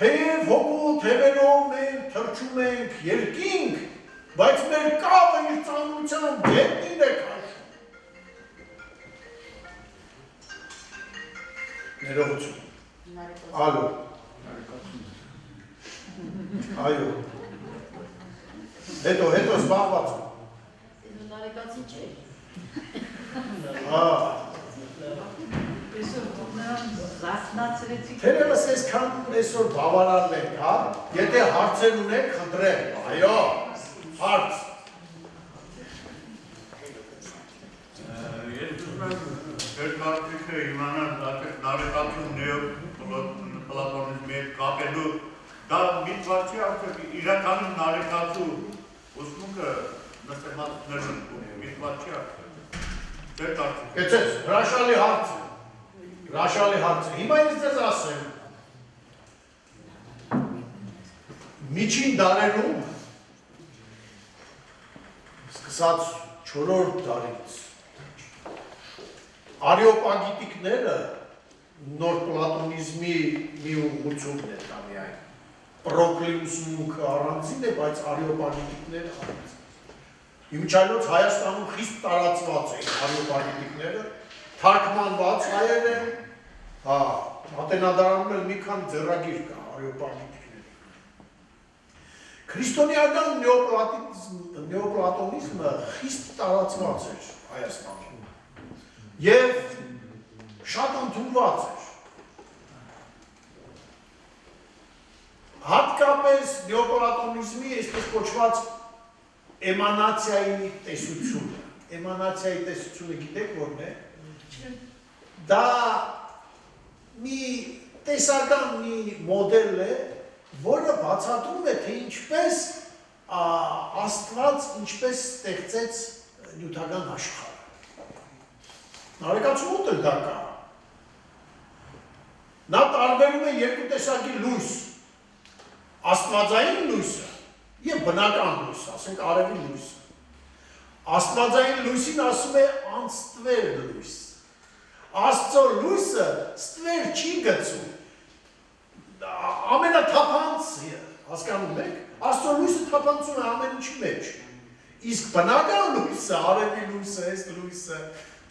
թեև հոգու թևերով մենք թռչում ենք երկինք, բայց մեր կավը իր ծանրության գետնին է քաշում։ Ներողություն։ Ալո։ Այո։ Հետո զբաղված։ Նարեկացի չէ։ Թերևս այսքան այսօր բավարարն ենք, հա, եթե հարցեր ունեք, խնդրեմ, այո, հարց։ Ես ուզում եմ մեր մարդիկը իմանալ նարեկացուն նեոպլատոնիզմի հետ կապելու, դա միտված չի արդյոք իրականում նարեկացու ուսմունքը նստեղացներն միտված չի արդյոք։ Ձեր կարծիք։ Կեցես, հրաշալի հարց է։ Հիմա ես ձեզ ասեմ, միջին դարերում, սկսած 4-րդ դարից, արեոպագիտիկները նոր պլատոնիզմի մի ուղղությունն է դա միայն։ Պրոկլիուս մունքը առանձին է, բայց արեոպագիտիկները առանձին։ Իմիջայլոց Հայաստանում խիստ տարածված էին արեոպագիտիկները, թարգմանված հայեր են, Ատենադարանում էլ մի քանի ձեռագիր կա արեոպագիտիկների։ Քրիստոնեական նեոպլատոնիզմը խիստ տարածված էր Հայաստանում և շատ ընդունված էր։ Հատկապես նեոպլատոնիզմի այսպես կոչված էմանացիայի տեսությունը։ Էմանացիայի տեսությունը գիտեք որն է։ Դա մի տեսական մի մոդել է, որը բացատրում է, թե ինչպես Աստված ինչպես ստեղծեց նյութական աշխարհը։ Նարեկացու մոտ էլ դա կա։ Նա տարբերում է երկու տեսակի լույս, աստվածային լույսը և բնական լույսը, ասենք արևի լույսը։ Աստվածային լույսին ասում է անստվեր լույս։ Աստծո լույսը ստվեր չի գցում, ամենաթափանց հասկանում եք, Աստծո լույսը թափանցում է ամեն ինչի մեջ, իսկ բնական լույսը, արևի լույսը, այս լույսը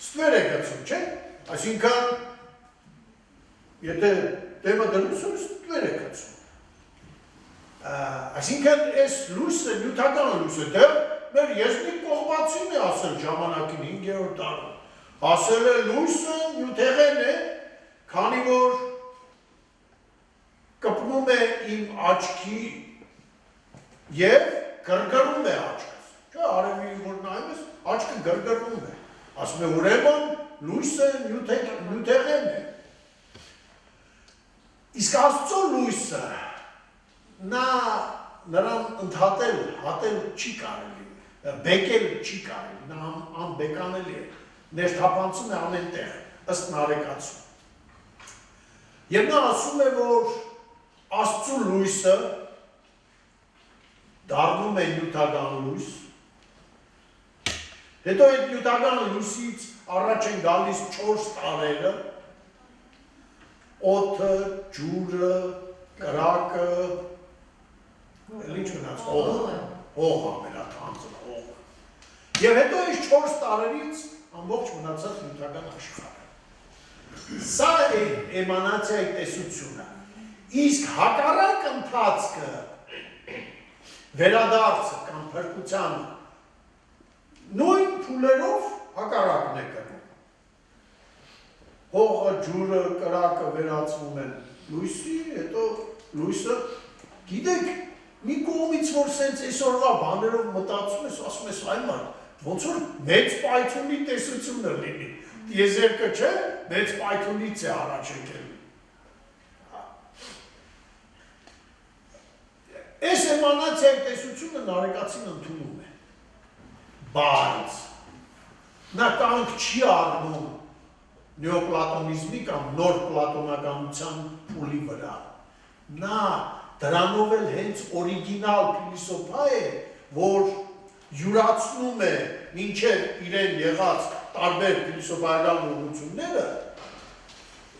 ստվեր է գցում, չէ՞, այսինքն եթե դեմը դրություն ստվեր է գցում, այսինքն այս լույսը նյութական լույս է, դեռ մեր Եզնիկ Կողբացին է ասել ժամանակին 5-րդ դարում, ասել է լույսը նյութեղեն է, քանի որ կպնում է իմ աչքի և գրգռում է աչքս, չէ, արևի որ նայում ես, աչքը գրգռում է, ասում է ուրեմն լույսը նյութեղեն է, իսկ Աստծո լույսը նրան ընդհատել, հատել չի կարելի, բեկել չի կարելի, նա անբեկանելի է, ներթափանցում է ամեն տեղ, ըստ Նարեկացու։ Եվ նա ասում է, որ Աստծո լույսը դառնում է նյութական լույս, հետո այդ նյութական լույսից առաջ են գալիս 4 տարերը, օդը, ջուրը, կրակը, ինչ մնաց, հող ամենաթանձը, հող։ Եվ հետո այս 4 տարերից ամբողջ մնացած նյութական աշխարհը։ Սա է էմանացիայի տեսությունը։ Իսկ հակառակ ընթացքը, վերադարձը կամ փրկության նույն փուլերով հակառակն է կրում։ Հողը, ջուրը, կրակը վերածվում են լույսի, հետո լույսը, գիտեք, մի կողմից որ սենց այսօրվա բաներով մտածում ես, ասում ես այման, ոնց որ մեծ պայթունի տեսությունը լինի, տիեզերքը չէ, մեծ պայթունից է առաջ եկել։ Այս էմանացիայի տեսությունը Նարեկացին ընդունում է, բայց նա կանգ չի առնում նեոպլատոնիզմի կամ նոր պլատոնականության փուլի վրա։ Նա դրանով էլ հենց օրիգինալ փիլիսոփա է, որ յուրացնում է մինչև իրեն եղած տարբեր փիլիսոփայական ուղղությունները,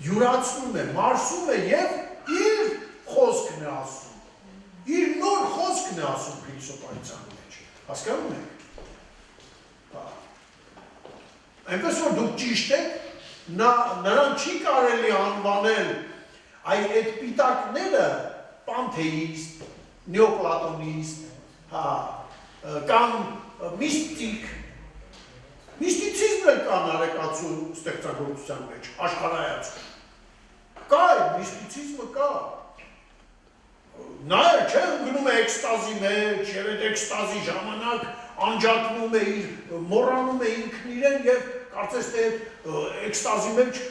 յուրացնում է, մարսում է և իր խոսքն է ասում, իր նոր խոսքն է ասում փիլիսոփայության մեջ, հասկանում եք։ Այնպես որ դուք ճիշտ եք, նրան չի կարելի անվանել այդ պիտակները պանթեիստ, նեոպլատոնիստ, կամ միստիկ, միստիցիզմ էլ կա Նարեկացու ստեղծագործության մեջ, աշխարհայացքում։ Կա այդ միստիցիզմը կա։ Նա էլ չէ ընկնում է էքստազի մեջ, և այդ էքստազի ժամանակ անջատվում է, մոռանում է ինքն իրեն և կարծես թե այդ էքստազի մեջ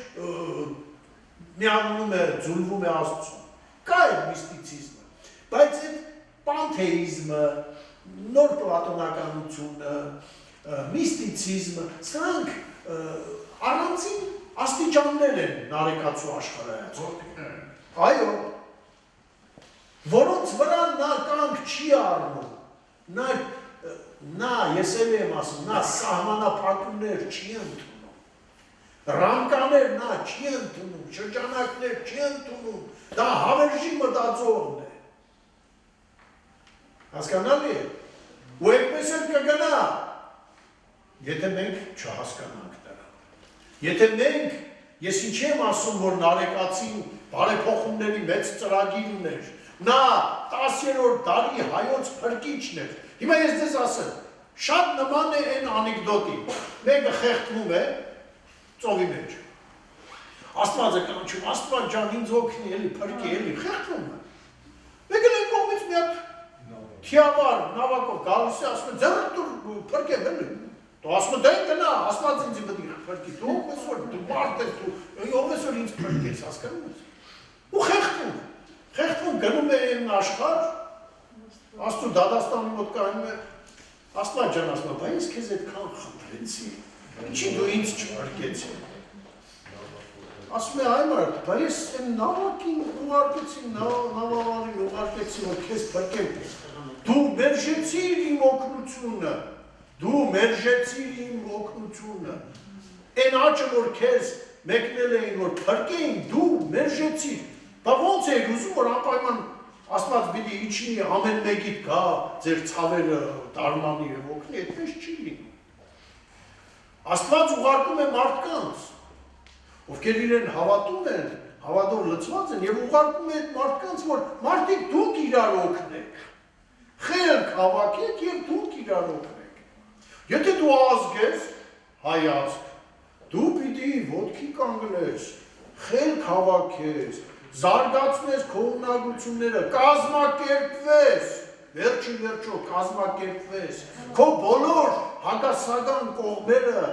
միանում է, ձուլվում է Աստծուն։ Կա այդ միստիցիզմը, բայց այդ պանթեիզմը, նոր պլատոնականությունը, միստիցիզմը, սրանք առանցին աստիճաններ են նարեկացու աշխարհայացում։ Այո, որոնց վրա նա կանգ չի առնում, նա ես էլ եմ ասում, նա սահմանափակումներ չի ընդունում, ռամկաներ նա չի ընդունում, շրջանակներ չի ընդունում, դա հավերժի մտածողն է։ Հասկանալի է, ու այդպես էլ կգնա, եթե մենք չհասկանանք դրան։ Եթե մենք, ես ինչի եմ ասում, որ նարեկացին բարեփոխումների մեծ ծրագիր ուներ, նա 10-րդ դարի հայոց փրկիչն էր։ Հիմա ես ձեզ ասեմ, շատ նման է այն անեկդոտի, մեկը խեղդվում է ծովի մեջ։ Աստված է կանչում, Աստված ջան ինձ օգնի, էլի փրկի, էլի խեղդվում է։ Մեկը այն կողմից մի հատ թիավար նավակով գալիս է, ասում է ձեռդ դուր փրկեմ էլի։ Դու ասում ես դե գնա, Աստված ինձ պետք է փրկի, դու ով ես որ դու մարդ ես, դու ով ես որ ինձ փրկես, հասկանում ես։ Ու խեղդվում է։ Խեղդվում գնում է այն աշխարհ, Աստծո դատաստանի մոտ կայանում է, Աստված ջան ասում է, բայց քեզ այդքան խնդրեցի, ինչի դու ինձ չփրկեցի։ Ասում է այ մարդ, բայց այն նավակին ուղարկեցի, նավավարին ուղարկեցի, որ քեզ փրկեմ։ Դու մերժեցիր իմ օգնությունը, Այն աճը, որ քեզ մեկնել էին, որ փրկեին, դու մերժեցիր։ Բա ոնց եք ուզում, որ անպայման Աստված պիտի իջնի ամեն մեկիդ գա, ձեր ցավերը դառնալի եւ օգնի, այդպես չի լինում։ Աստված ուղարկում է մարդկանց, ովքեր իրեն հավատում են, հավատով լցված են եւ ուղարկում է այդ մարդկանց, որ մարդիկ դուք իրար օգնեք։ Խելք հավաքեք եւ դուք իրար օգնեք։ Եթե դու ազգ ես, հայ ազգ, դու պիտի ոտքի կանգնես, խելք հավաքես, զարգացնես քո ունակությունները, կազմակերպվես, վերջին վերջո կազմակերպվես, քո բոլոր հակասական կողմերը,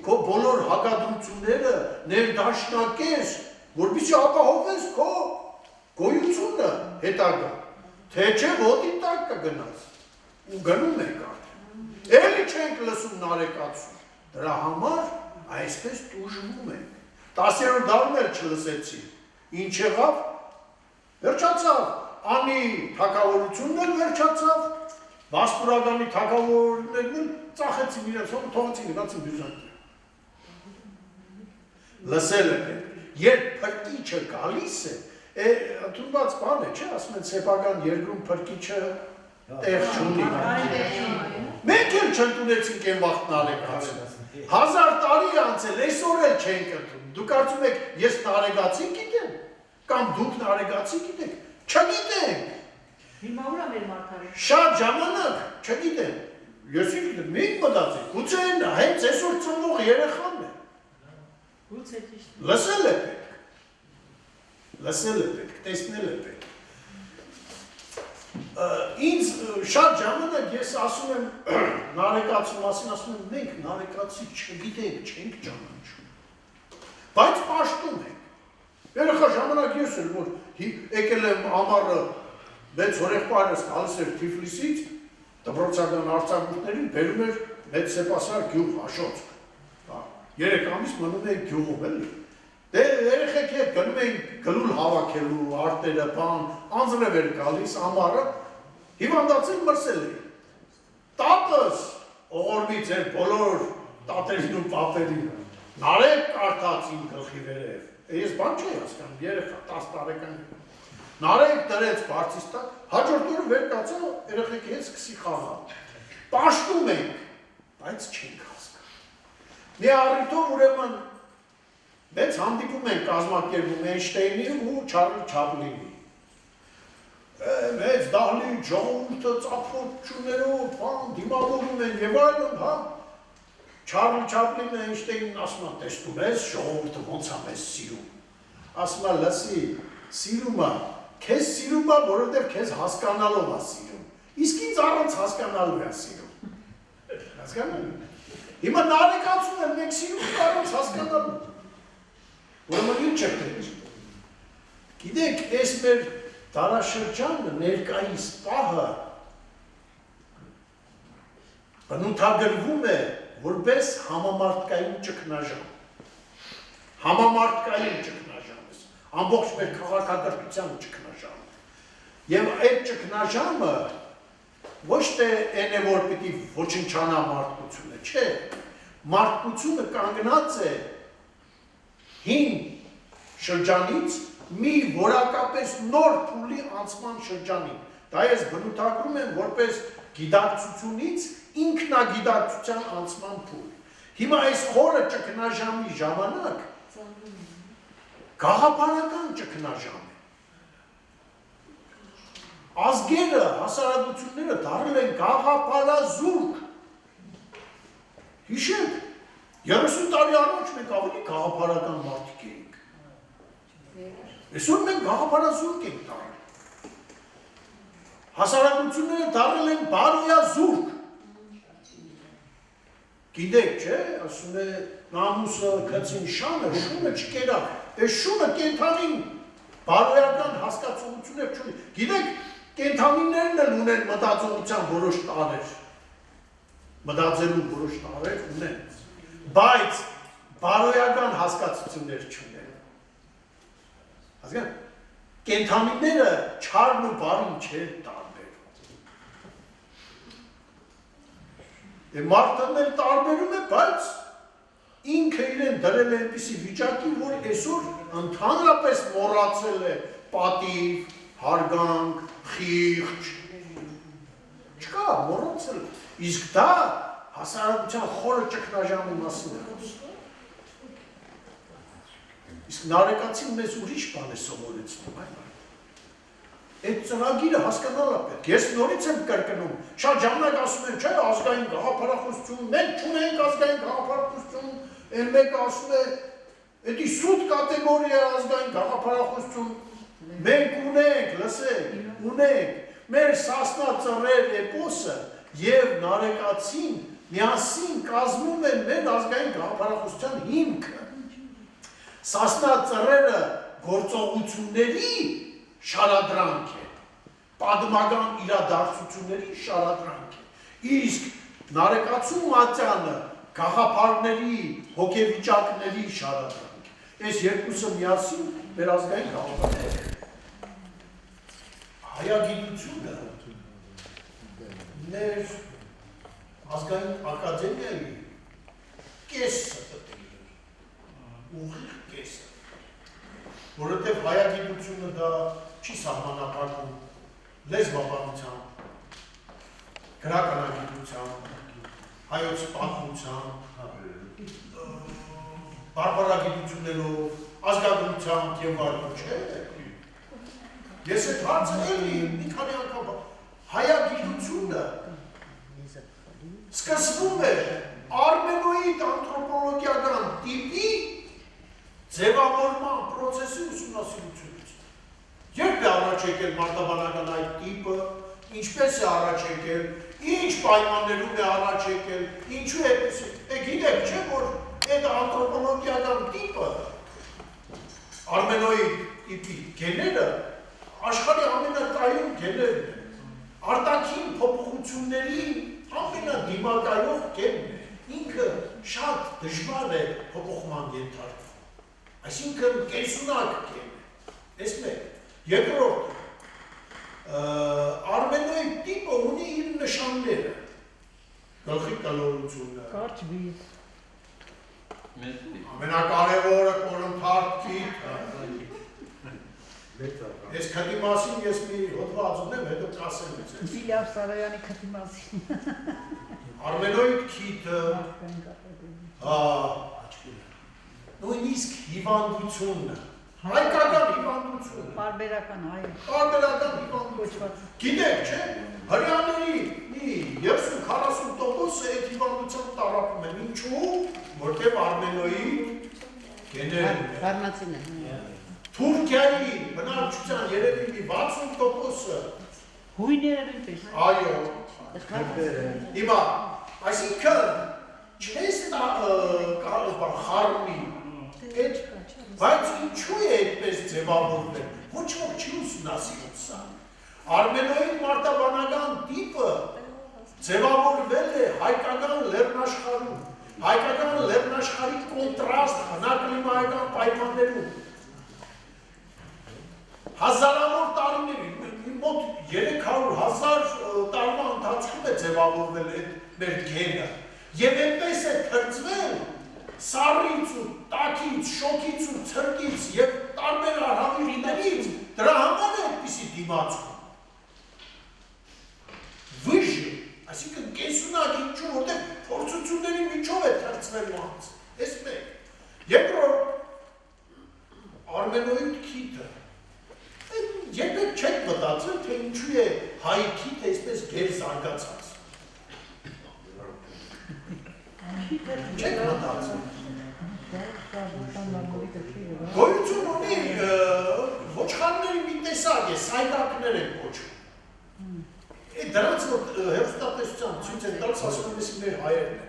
քո բոլոր հակադրությունները ներդաշնակես, որպեսզի ապահովես քո գոյությունը հետագա, թե չէ ոտի տակ կգնաս, ու գնում եք արդեն, էլի չենք լսում նարեկացում, դրա համար այսպես տուժվում ենք, 10-րդ դարում էլ չլսեցի, ինչ եղավ, վերջացավ, անի թագավորությունն էլ վերջացավ, Վասպուրականի թագավորներն էլ ծախեցին իրենց, թողեցին գնացին Բյուզանդիա։ Լսել եք, երբ փրկիչը գալիս է, ընդունված բան է, չէ, ասում են սեփական երկրում փրկիչը տեղ չունի։ Մենք էլ չընդունեցինք այն վաղ նարեկացին, 1000 տարի անցել, այսօր էլ չենք ընդունում, դուք կարծում եք, ես նարեկացի գիտեմ, կամ դուք նարեկացի գիտեք, չգիտենք։ Հիմա ուր է մեր մարգարեն։ Շատ ժամանակ, չգիտեմ, ես գիտեմ, մենք մտածենք, գուցե հենց այսօր ծնվող երեխան է։ Գուցե ճիշտ։ Լսել է պետք, տեսնել է պետք։ Ինձ շատ ժամանակ ես ասում եմ, նարեկացու մասին ասում եմ, մենք նարեկացի չգիտենք, չենք ճանաչում, բայց պաշտում ենք։ Երեխա ժամանակ ես էլ, որ եկել եմ ամառը 6 հորեղբայրս գալիս էր Թիֆլիսից, դպրոցական արձակուրդներին բերում էր մեծ սեպասար գյուղ Աշոց։ 3 ամիս մնում էի գյուղում էլի։ Դե երեխեք հետ գնում էին գլուլ հավաքելու, արտերը, բան, անձրև էր գալիս ամառը, հիվանդացել մրսել էի։ Տատս օղորմից էր բոլոր տատերին ու պապերին, նարեկ կարդաց իմ գլխի վերև։ Ես բան չի հասկանում, երեխա 10 տարեկան նարեկ դրեց բարձից տակ, հաջորդ օրը վեր կացա, երեխեքի հետ սկսի խաղալ։ Պաշտում ենք, բայց չենք հասկանում։ Մի առիթով ուրեմն մեծ հանդիպում ենք կազմակերպում Էյնշտեյնի ու Չարլի Չապլինի։ Մեծ դահլիճ, ժողովուրդը ծափոճություններով, դիմավորում են եւ այլն, հա։ Չարլի Չապլինը Էյնշտեյնին ասում է, տեսնում ես, ժողովուրդը ոնց է մեզ սիրում։ Ասում է, լսի, սիրում է, քեզ սիրում է, որովհետև քեզ հասկանալով է սիրում։ Իսկ ինձ առանց հասկանալու է սիրում։ Հասկանում եք։ Հիմա նարեկացում են, մենք սիրում ենք առանց հասկանալու։ Ուրեմն ինչ է պետք։ Գիտեք, այս մեր դարաշրջանը ներկայիս պահը բնութագրվում է որպես համամարտկային ճգնաժամ։ Համամարտկային ճգնաժամ է, ամբողջ մեր քաղաքակրթության ճգնաժամ։ Եվ այդ ճգնաժամը ոչ թե այն է, որ պիտի ոչնչանա մարդկությունը, չէ, մարդկությունը կանգնած է հին շրջանից մի որակապես նոր փուլի անցման շրջանին։ Դա ես բնութագրում եմ որպես գիտակցությունից ինքնագիտակցության անցման փուլ։ Հիմա այս խորը ճգնաժամի ժամանակ գաղափարական ճգնաժամ է։ Ազգերը, հասարակությունները դառել են գաղափարազուրկ։ Հիշեք, 30 տարի առաջ մենք ավելի գաղափարական մարդիկ էինք։ Այսօր մենք գաղափարազուրկ ենք դառել։ Հասարակությունները դառել են բարոյազուրկ։ Գիտեք, չէ, ասում է նամուսը գցին շանը, շունը չկերավ։ Այս շունը կենդանին բարոյական հասկացողություններ չունի։ Գիտեք, կենդանիներն էլ ունեն մտածողության որոշ տարեր։ Մտածելու որոշ տարեր ունեն, բայց բարոյական հասկացություններ չունեն։ Հասկան։ Կենդանիները չարն ու բարին չեն տարբերում։ Մարդն էլ տարբերում է, բայց ինքը իրեն դրել է այնպիսի վիճակի, որ այսօր ընդհանրապես մոռացել է պատիվ, հարգանք, խիղճ, չկա, մոռացել է։ Իսկ դա հասարակության խորը ճգնաժամի մասին է խոսում։ Իսկ նարեկացին մեզ ուրիշ բան է սովորեցնում, այն։ Այդ ծրագիրը հասկանալը պետք։ Ես նորից եմ կրկնում, շատ ժամանակ ասում եմ, չէ, ազգային գաղափարախոսություն, մենք չունենք ազգային գաղափարախոսություն, այն մեկը ասում է, էդի սուտ կատեգորիա ազգային գաղափարախոսություն, մենք ունենք, լսեք, ունենք, մեր Սասնա ծռեր էպոսը և նարեկացին միասին կազմում են մեր ազգային գաղափարախոսության հիմքը։ Սասնա ծռերը գործողությունների շարադրանք է, պատմական իրադարձությունների շարադրանք է, իսկ նարեկացու մատյանը գաղափարների, հոգեվիճակների շարադրանք է, այս երկուսը միասին մեր ազգային գաղափարներ է։ Հայագիտությունը մեր ազգային ակադեմիայի կեսը տտել էր, ուղիղ կեսը, որովհետև հայագիտությունը դա չի սահմանափակում լեզվաբանությամբ, գրականագիտությամբ, հայոց պատմությամբ, բարբարագիտություններով, ազգագրությամբ և այլն, չէ։ Ես այդ հարցը էլի մի քանի անգամ հայագիտությունը սկսվում է արմենոիդ անթրոպոլոգիական տիպի ձևավորման պրոցեսի ուսումնասիրությունից։ Երբ է առաջ եկել մարտաբանական այդ տիպը, ինչպես է առաջ եկել, ինչ պայմաններում է առաջ եկել, ինչու է այդպես է։ Գիտեք, չէ, որ այդ անթրոպոլոգիական տիպը, արմենոիդ տիպի գեները, աշխարհի ամենակայուն գեներն են, արտաքին փոփոխությունների ամենադիմակայող գենն է, ինքը շատ դժվար է փոփոխման ենթարկվում, այսինքն կեսունակ գեն է, այս մեկ, երկրորդ, արմենոիդ տիպը ունի իր նշանները, գլխի կլորությունը, ամենակարևորը կորնթարդ կիտ, Ես քթի մասին ես մի հոդված ունեմ, հետո կասեմ ես։ Իլյավ Սարոյանի քթի մասին։ Արմենոիդ քիթը, նույնիսկ հիվանդությունը, հայկական հիվանդությունը։ Պարբերական հայ։ Պարբերական հիվանդություն։ Գիտեք, չէ, հրյաների մի 30-40% այդ հիվանդությամբ տարապում են, ինչու, որտև արմենոիդ գեներն է։ Ֆարմացին է։ Թուրքիայի բնակչության երևի մի 60%-ը հույները նույնպես։ Այո։ Հիմա, այսինքն չես խառնի, բայց ինչու է այդպես ձևավորվել, ոչ ոք չի ուսումնասիրում սա։ Արմենոիդ մարտաբանական տիպը ձևավորվել է հայկական լեռնաշխարհում, հայկական լեռնաշխարհի կոնտրաստ հնակլիմայական պայմաններում։ Հազարավոր տարիների, մոտ 300,000 տարվա ընթացքում է ձևավորվել այդ մեր գենը եւ այնպես է թրջվել սառից ու տաքից, շոքից ու ցրտից եւ տարբեր արհավիրներից, դրա համար է այդպիսի դիմացում։ Վիժը, այսինքն կեսունակ ինչու, որտեղ փորձությունների միջով է թրջվել մանց, այս մեկ։ Երկրորդ, Արմենոյի քիթը, երբեք չեք մտածել, թե ինչու է հայի քիթը այսպես գեր զարգացած։ Չեք մտածել։ Գոյություն ունի ոչխարների մի տեսակ է, սայդակներ են կոչվում։ Դրանց որ հերոստատեսության ցույց են տալիս, ասում են մեր հայերն են։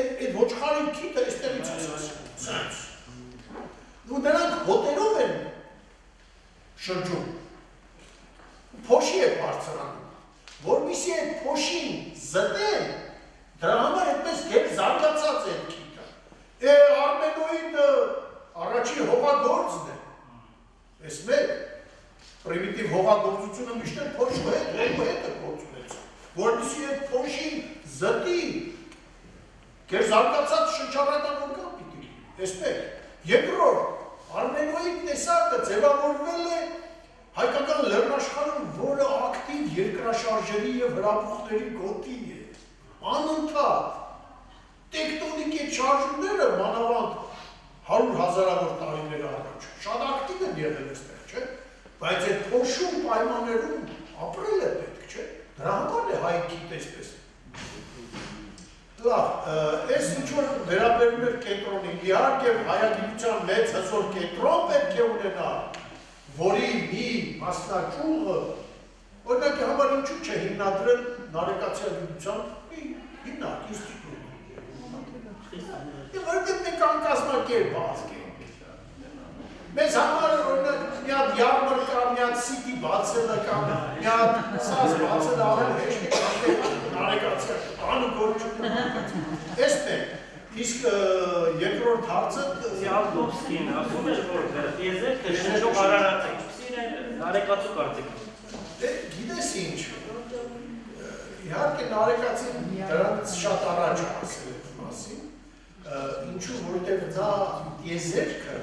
Այդ ոչխարի քիթը այստեղից է սենց։ Ու նրանք հոտերով են շրջում, փոշի է բարձրանում, որպեսզի այդ փոշին զտեն, դրա համար այդպես գեր զարգացած է քիթը։ Արմենոիդը առաջին հողագործն է, այս մեկ, պրիմիտիվ հողագործությունը միշտ է փոշու հետ է գործունեցում, որպեսզի այդ փոշին զտի, գեր զարգացած շնչառական օրգան պիտի, այս մեկ, երկրորդ, Արմենոյի տեսակը ձևավորվել է հայկական լեռնաշխարհում, որը ակտիվ երկրաշարժերի եւ հրաբուխների գոտի է, անընդհատ, տեկտոնիկ այդ շարժումները մանավանդ 100,000-ավոր տարիներ առաջ, շատ ակտիվ են եղել այստեղ, չէ, բայց այդ փոշու պայմաններում ապրել է պետք, չէ, դրա համար է հայ քիթ այսպես։ Լավ, այս ինչ-որ վերաբերում էր կենտրոնին, իհարկե հայագիտության մեծ հզոր կենտրոն պետք է ունենա, որի մի մասնաճյուղը, օրինակի համար ինչու չէ հիմնադրել նարեկացիագիտության մի հիմնարկ, ինստիտուտ։ Որտեղ մենք անկազմակերպ ազգ ենք։ Մեզ համար օրինակ մի հատ յարմար կա, մի հատ սիտի բացելը կա, մի հատ սաս բացելը ավել հեշտ է նարեկացիա, անը գործում Էսպ է, իսկ երկրորդ հարցը Սիալկովսկին ասում էր, որ եզերքը շնչող արարած է, ինչպիսին է նարեկացու կարծիք։ Գիտես ինչ, իհարկե նարեկացին դրանց շատ առաջ ասել է մասին, ինչու որտեղ դա եզերքը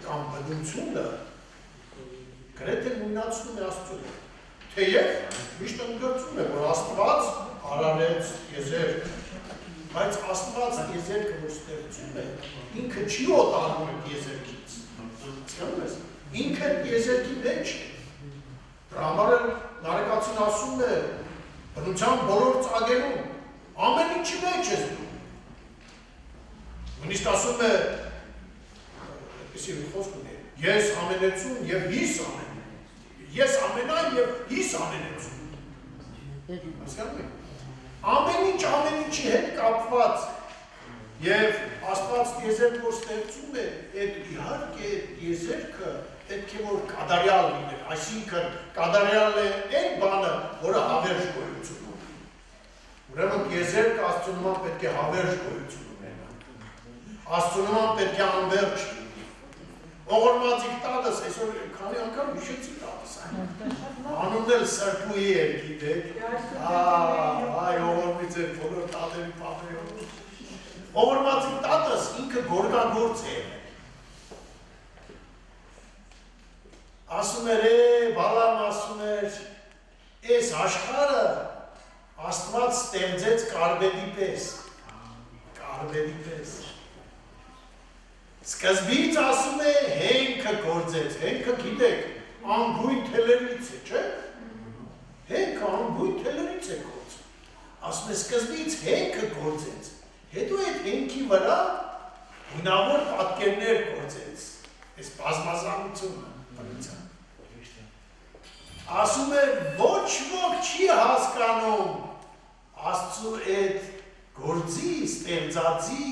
կամ բնությունը գրեթե նույնացնում է Աստծուն, թեև միշտ ընդգծում է, որ Աստված արարեց եզերք, բայց Աստված եզերքը որ ստեղծում է, ինքը չի օտարում այդ եզերքից, ինքը եզերքի մեջ է, դրա համար նարեկացին ասում է, բնության բոլոր ծագերում, ամեն ինչի մեջ ես դու, նույնիսկ ասում է, այսի խոսք ունի, ես ամենեցում և հիս ամեն, ես ամենայն և հիս ամենեցում, հասկանում եք, ամեն ինչի հետ կապված և Աստված եզերք որ ստեղծում է, այդ իհարկե եզերքը պետք է որ կադարյալ լիներ, այսինքն կադարյալ է այն բանը, որը հավերժ գոյություն ունի։ Ուրեմն եզերքը Աստծու նման պետք է հավերժ գոյություն ունենա։ Աստծու նման պետք է անվերջ լինի։ Ողորմածիկ տատս, այսօր քանի անգամ հիշեցի տատս այն։ Անունն էլ Սրբուհի էր, գիտեք։ Այ ողորմից էր բոլոր տատերի պապերով։ Ողորմածիկ տատս ինքը գորգագործ է։ Ասում էր, բալամ ասում էր, այս աշխարհը Աստված ստեղծեց կարբեդի պես։ Կարբեդի պես։ Սկզբից ասում է հենքը գործեց, հենքը գիտեք, անգույն թելերից է, չէ՞։ Հենքը անգույն թելերից է գործ։ Ասում է սկզբից հենքը գործեց, հետո այդ հենքի վրա հունավոր պատկերներ գործեց, այս բազմազանությունը։ Ասում է ոչ ոք չի հասկանում Աստծու այդ գործի, ստեղծածի,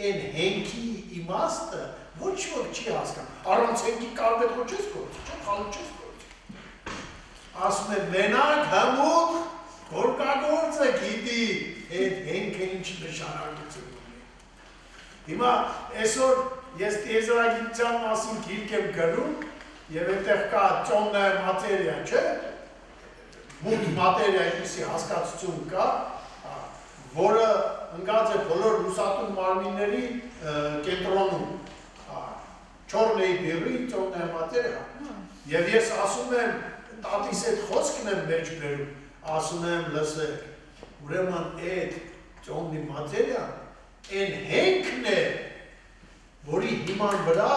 այն հենքի իմաստը ոչ ոք չի հասկանում։ Առանց հենքի կարբեդ չես գործի, չէ՞, խալու չես գործի։ Ասում է մենակ հմուտ Գորգագործը գիտի այդ հենքը ինչ նշանակություն ունի։ Հիմա այսօր ես տիեզերագիտության մասին գիրք եմ գրում եւ այդտեղ կա ծոննա մատերիա, չէ՞։ Մուտ մատերիա այսպիսի հասկացություն կա, որը ընկած է բոլոր լուսատու մարմինների կենտրոնում։ Չորնեի բիրի ծոննա մատերիա։ Եվ ես ասում եմ, տատիս այդ խոսքն եմ մեջ բերում, ասում եմ լսեք, ուրեմն այդ ծոննի մատերիան այն հենքն է, որի հիման վրա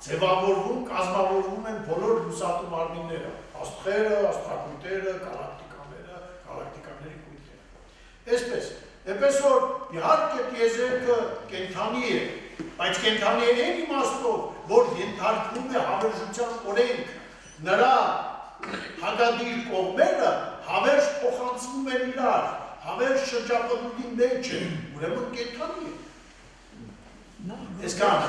ձևավորվում, կազմավորվում են բոլոր լուսատու մարմինները, աստղերը, աստղակույտերը, գալակտիկաների կույտերը։ Այսպես, էպես որ իհարկե տիեզերքը կենդանի է, բայց կենդանի է այն իմաստով, որ ենթարկվում է հավերժության օրենք, նրա հագադիր կողմերը հավերժ փոխանցվում են իրար, հավերժ շրջապատի մեջ են, ուրեմն կենդանի է։ Այսքան։